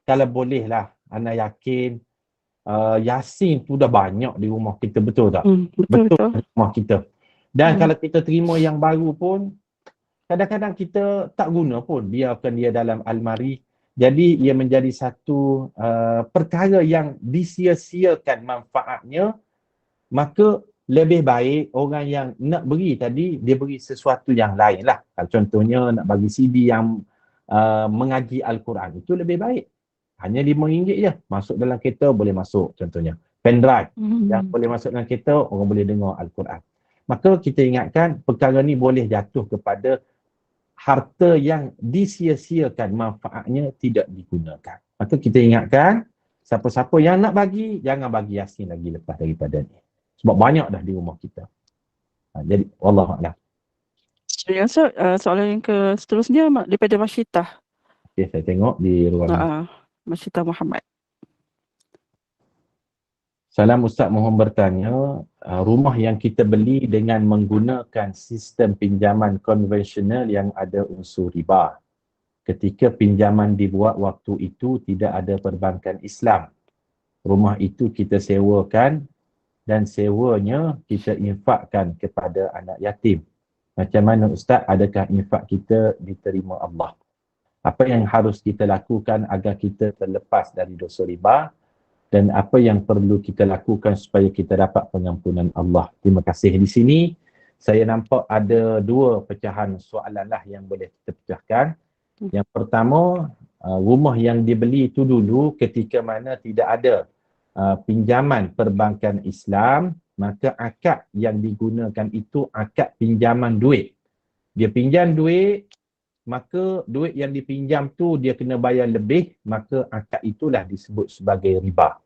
kalau bolehlah, ana yakin Yasin tu dah banyak di rumah kita, betul tak? Betul. Di rumah kita. Dan Hmm. kalau kita terima yang baru pun, kadang-kadang kita tak guna pun, biarkan dia dalam almari. Jadi ia menjadi satu perkara yang disia-siakan manfaatnya. Maka lebih baik orang yang nak beri tadi, dia beri sesuatu yang lain lah. Contohnya nak bagi CD yang mengaji Al-Quran, itu lebih baik. Hanya RM5 je, masuk dalam kereta boleh masuk, contohnya pendrive yang boleh masuk dalam kereta, orang boleh dengar Al-Quran. Maka kita ingatkan perkara ni boleh jatuh kepada harta yang disia-siakan, manfaatnya tidak digunakan. Maka kita ingatkan, siapa-siapa yang nak bagi, jangan bagi Yasin lagi lepas daripada ni. Sebab banyak dah di rumah kita. Jadi, wallahualam. Ya, soalan yang seterusnya daripada Masyitah. Okay, saya tengok di ruangan. Masyitah Muhammad. Salam Ustaz, mohon bertanya, rumah yang kita beli dengan menggunakan sistem pinjaman konvensional yang ada unsur riba. Ketika pinjaman dibuat waktu itu tidak ada perbankan Islam. Rumah itu kita sewakan dan sewanya kita infakkan kepada anak yatim. Macam mana Ustaz, adakah infak kita diterima Allah? Apa yang harus kita lakukan agar kita terlepas dari dosa riba? Dan apa yang perlu kita lakukan supaya kita dapat pengampunan Allah? Terima kasih. Di sini saya nampak ada dua pecahan soalan lah yang boleh kita pecahkan. Yang pertama, rumah yang dibeli itu dulu ketika mana tidak ada pinjaman perbankan Islam, maka akad yang digunakan itu akad pinjaman duit. Dia pinjam duit, maka duit yang dipinjam tu dia kena bayar lebih, maka akad itulah disebut sebagai riba.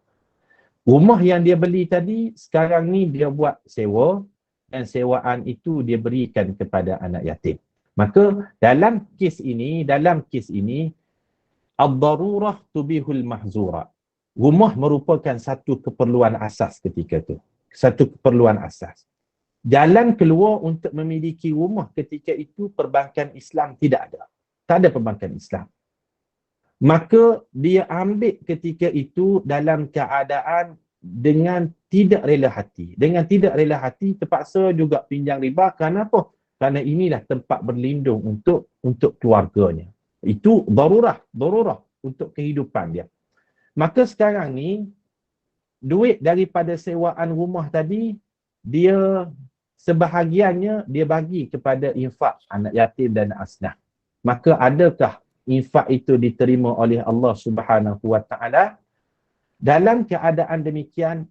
Rumah yang dia beli tadi, sekarang ni dia buat sewa dan sewaan itu dia berikan kepada anak yatim. Maka dalam kes ini, ad-darurah tubihul mahzura. Rumah merupakan satu keperluan asas ketika tu. Satu keperluan asas. Jalan keluar untuk memiliki rumah ketika itu perbankan Islam tidak ada. Tak ada perbankan Islam. Maka dia ambil ketika itu dalam keadaan dengan tidak rela hati. Dengan tidak rela hati terpaksa juga pinjam riba. Kenapa? Kerana inilah tempat berlindung untuk keluarganya. Itu darurah untuk kehidupan dia. Maka sekarang ni duit daripada sewaan rumah tadi, dia sebahagiannya dia bagi kepada infak anak yatim dan asnah. Maka adakah infak itu diterima oleh Allah Subhanahu Wa Taala? Dalam keadaan demikian,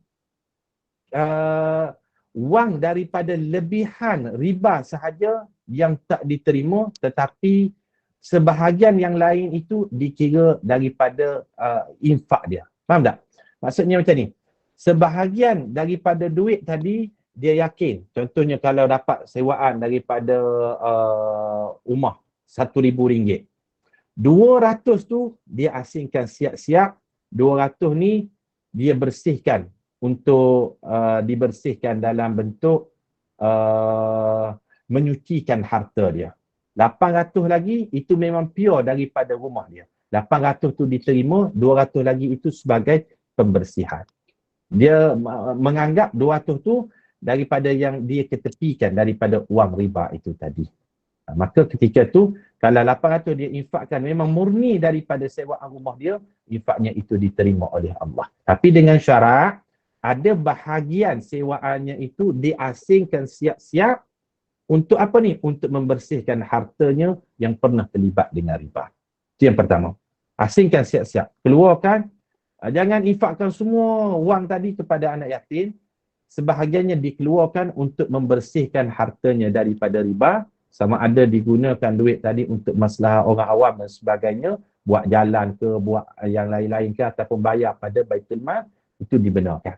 wang daripada lebihan riba sahaja yang tak diterima, tetapi sebahagian yang lain itu dikira daripada infak dia. Faham tak? Maksudnya macam ni. Sebahagian daripada duit tadi dia yakin. Contohnya kalau dapat sewaan daripada rumah RM1,000. 200 tu dia asingkan siap-siap. 200 ni dia bersihkan untuk dibersihkan dalam bentuk menyucikan harta dia. 800 lagi itu memang pure daripada rumah dia. 800 tu diterima, 200 lagi itu sebagai pembersihan. Dia menganggap 200 tu daripada yang dia ketepikan daripada wang riba itu tadi. Maka ketika tu, kalau 800 dia infakkan memang murni daripada sewaan rumah dia, infaknya itu diterima oleh Allah. Tapi dengan syarat, ada bahagian sewaannya itu diasingkan siap-siap untuk apa ni? Untuk membersihkan hartanya yang pernah terlibat dengan riba. Itu yang pertama. Asingkan siap-siap. Keluarkan, jangan infakkan semua wang tadi kepada anak yatim. Sebahagiannya dikeluarkan untuk membersihkan hartanya daripada riba. Sama ada digunakan duit tadi untuk masalah orang awam dan sebagainya, buat jalan ke, buat yang lain-lain ke, ataupun bayar pada Baitul Mal, itu dibenarkan.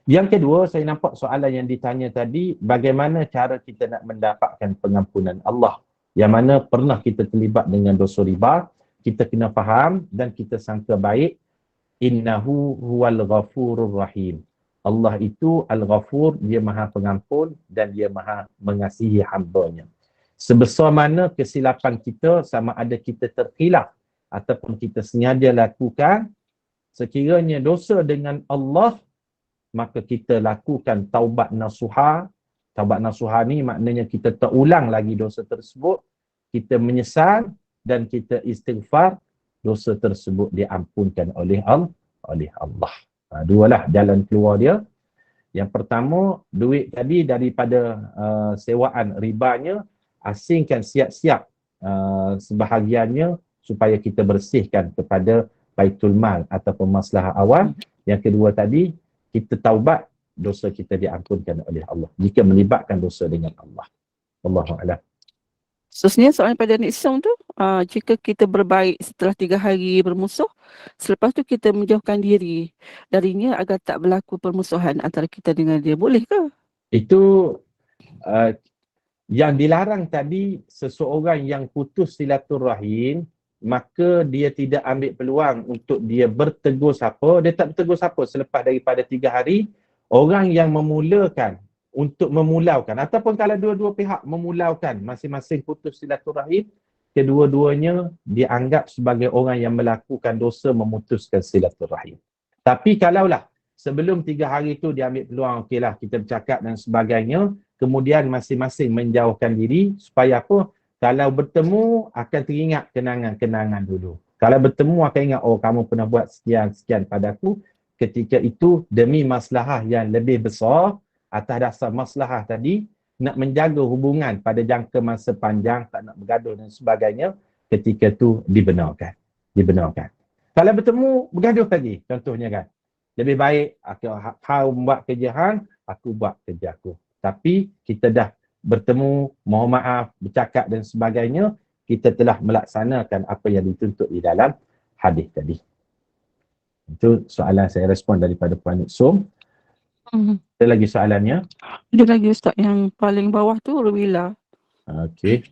Yang kedua, saya nampak soalan yang ditanya tadi, bagaimana cara kita nak mendapatkan pengampunan Allah? Yang mana pernah kita terlibat dengan dosa riba, kita kena faham dan kita sangka baik, innahu huwal ghafurur rahim. Allah itu al-ghafur, dia maha pengampun dan dia maha mengasihi hamba-Nya. Sebesar mana kesilapan kita, sama ada kita terkhilaf ataupun kita sengaja lakukan, sekiranya dosa dengan Allah, maka kita lakukan taubat nasuha. Taubat nasuha ni maknanya kita terulang lagi dosa tersebut, kita menyesal dan kita istighfar, dosa tersebut diampunkan oleh Allah. Dualah jalan keluar dia. Yang pertama, duit tadi daripada sewaan ribanya, asingkan siap-siap sebahagiannya supaya kita bersihkan kepada baitul mal ataupun maslahah awam. Yang kedua tadi, kita taubat, dosa kita diampunkan oleh Allah jika melibatkan dosa dengan Allah. Wallahu a'lam. Seterusnya soalan pada Nik Song tu, jika kita berbaik setelah 3 hari bermusuh, selepas tu kita menjauhkan diri darinya agar tak berlaku permusuhan antara kita dengan dia, boleh ke? Itu yang dilarang tadi, seseorang yang putus silaturahim, maka dia tidak ambil peluang untuk dia bertegur sapa. Dia tak bertegur sapa selepas daripada 3 hari. Orang yang memulakan untuk memulaukan, ataupun kalau dua-dua pihak memulaukan, masing-masing putus silaturahim, kedua-duanya dianggap sebagai orang yang melakukan dosa memutuskan silaturahim. Tapi kalaulah sebelum 3 hari itu dia ambil peluang, okeylah kita bercakap dan sebagainya, kemudian masing-masing menjauhkan diri, supaya apa? Kalau bertemu akan teringat kenangan-kenangan dulu. Kalau bertemu akan ingat, oh kamu pernah buat sekian-sekian padaku. Ketika itu demi maslahah yang lebih besar, atas dasar maslahah tadi, nak menjaga hubungan pada jangka masa panjang, tak nak bergaduh dan sebagainya, ketika itu dibenarkan. Kalau bertemu, bergaduh lagi, contohnya kan. Lebih baik, kau buat kerja hang, aku buat kerja aku. Tapi kita dah bertemu, mohon maaf, bercakap dan sebagainya, kita telah melaksanakan apa yang dituntut di dalam hadis tadi. Itu soalan saya respon daripada Puan Nik Som. Ada lagi soalannya? Ada lagi Ustaz, yang paling bawah tu Ruwila. Okey.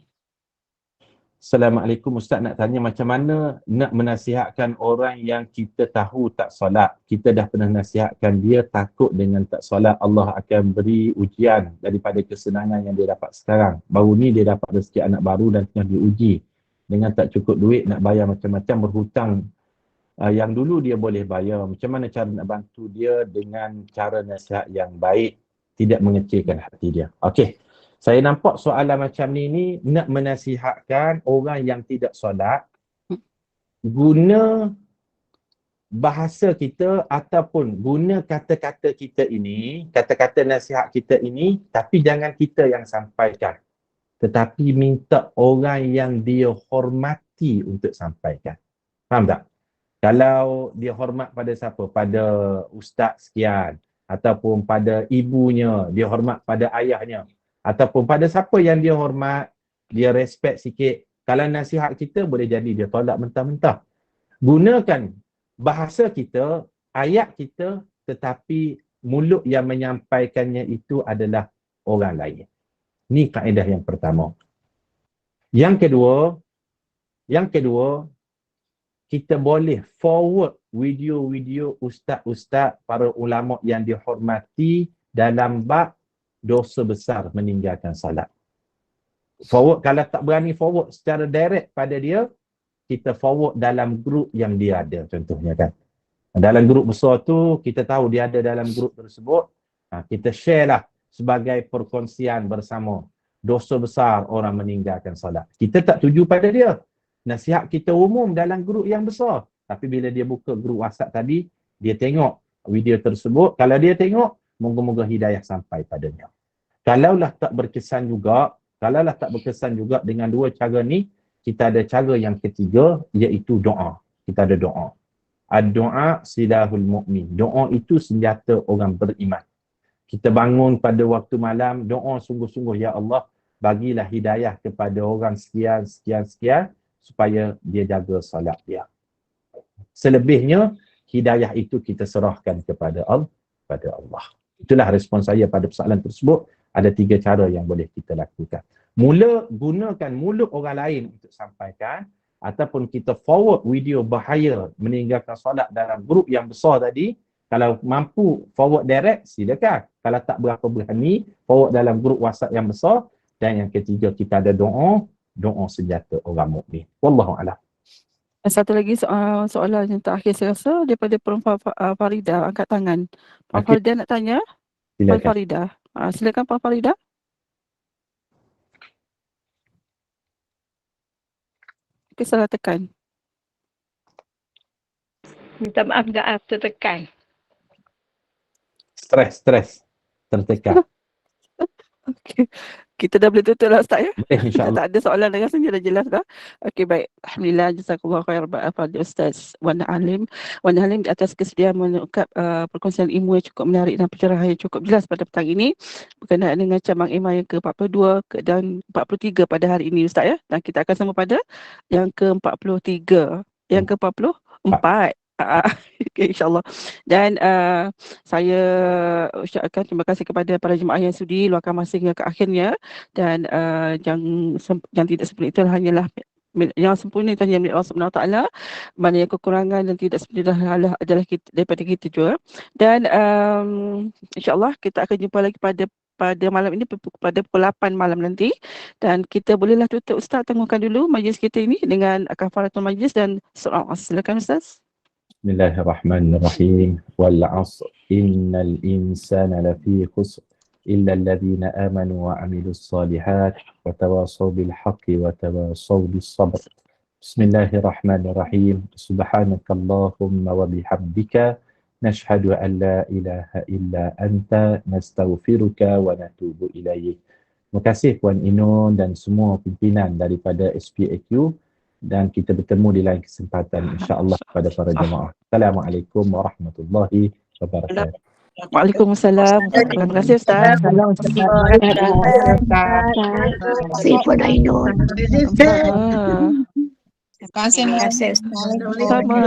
Assalamualaikum Ustaz, nak tanya macam mana nak menasihatkan orang yang kita tahu tak solat. Kita dah pernah nasihatkan dia, takut dengan tak solat Allah akan beri ujian daripada kesenangan yang dia dapat sekarang. Baru ni dia dapat rezeki anak baru dan tengah diuji dengan tak cukup duit, nak bayar macam-macam, berhutang. Yang dulu dia boleh bayar. Macam mana cara nak bantu dia dengan cara nasihat yang baik, tidak mengecilkan hati dia. Okey. Saya nampak soalan macam ni nak menasihatkan orang yang tidak solat, guna bahasa kita ataupun guna kata-kata kita ini, kata-kata nasihat kita ini, tapi jangan kita yang sampaikan. Tetapi minta orang yang dia hormati untuk sampaikan. Faham tak? Kalau dia hormat pada siapa? Pada ustaz sekian, ataupun pada ibunya, dia hormat pada ayahnya, ataupun pada siapa yang dia hormat, dia respect sikit. Kalau nasihat kita, boleh jadi dia tolak mentah-mentah. Gunakan bahasa kita, ayat kita, tetapi mulut yang menyampaikannya itu adalah orang lain. Ini kaedah yang pertama. Yang kedua, kita boleh forward video-video ustaz-ustaz, para ulama yang dihormati dalam bab dosa besar meninggalkan salat. Forward, kalau tak berani forward secara direct pada dia, kita forward dalam grup yang dia ada, contohnya kan. Dalam grup besar tu, kita tahu dia ada dalam grup tersebut, kita share lah sebagai perkongsian bersama. Dosa besar orang meninggalkan salat. Kita tak tuju pada dia. Nasihat kita umum dalam grup yang besar. Tapi bila dia buka grup WhatsApp tadi, dia tengok video tersebut. Kalau dia tengok, moga-moga hidayah sampai padanya. Kalaulah tak berkesan juga dengan dua cara ni, kita ada cara yang ketiga, iaitu doa. Kita ada doa. Ad-doa silahul mu'min. Doa itu senjata orang beriman. Kita bangun pada waktu malam, doa sungguh-sungguh, ya Allah, bagilah hidayah kepada orang sekian, supaya dia jaga salat dia. Selebihnya, hidayah itu kita serahkan kepada Allah. Itulah respon saya pada persoalan tersebut. Ada 3 cara yang boleh kita lakukan. Mula gunakan mulut orang lain untuk sampaikan, ataupun kita forward video bahaya meninggalkan solat dalam grup yang besar tadi. Kalau mampu forward direct, silakan. Kalau tak berapa berani, forward dalam grup WhatsApp yang besar. Dan yang ketiga, kita ada doa senjata orang mukmin. Wallahu a'lam. Satu lagi soalan yang terakhir saya rasa daripada Perempuan Farida angkat tangan. Puan Okey. Farida nak tanya? Puan Silakan. Farida. Silakan Puan Farida. Okey, salah tekan. Minta maaf tertekan. Stres. Tertekan. Okey. Kita dah boleh tutup lah Ustaz ya? Boleh insya-Allah. Tak ada soalan dah, rasanya dah jelas dah. Okey, baik. Alhamdulillah, jazakallahu khair pada Ustaz Wan Halim di atas kesediaan mengungkap perkongsian ilmu yang cukup menarik dan pencerahan yang cukup jelas pada petang ini berkenaan dengan cabang IMA yang ke-42 dan 43 pada hari ini Ustaz ya. Dan kita akan sambung pada yang ke-43, yang ke-44. Okay, InsyaAllah. Dan saya ucapkan terima kasih kepada para jemaah yang sudi luangkan masa hingga ke akhirnya, dan yang tidak sempurna itu hanyalah yang sempurna itu hanya milik Allah Subhanahu Wa Taala, mana yang kekurangan dan tidak sempurna adalah kita, daripada kita juga. Dan insyaAllah kita akan jumpa lagi pada malam ini pada pukul 8 malam nanti, dan kita bolehlah tutup Ustaz, tangguhkan dulu majlis kita ini dengan kafaratul majlis dan surah Al-Asr. Silakan Ustaz. Bismillahirrahmanirrahim. Wal 'asr innal insana lafi khusr illa alladhina amanu wa 'amilus solihat wa tawassaw bil haqqi wa tawassaw bis sabr. Bismillahirrahmanirrahim. Subhanakallahumma wa bihamdika nashhadu an la ilaha illa anta nastaghfiruka wa natubu ilaik. Terima kasih Puan Inun dan semua pimpinan daripada SPAQ, dan kita bertemu di lain kesempatan insya-Allah pada para jemaah. Assalamualaikum warahmatullahi wabarakatuh. Waalaikumsalam. Terima kasih Ustaz. Terima kasih Puan Ainun. Terima kasih. Sama.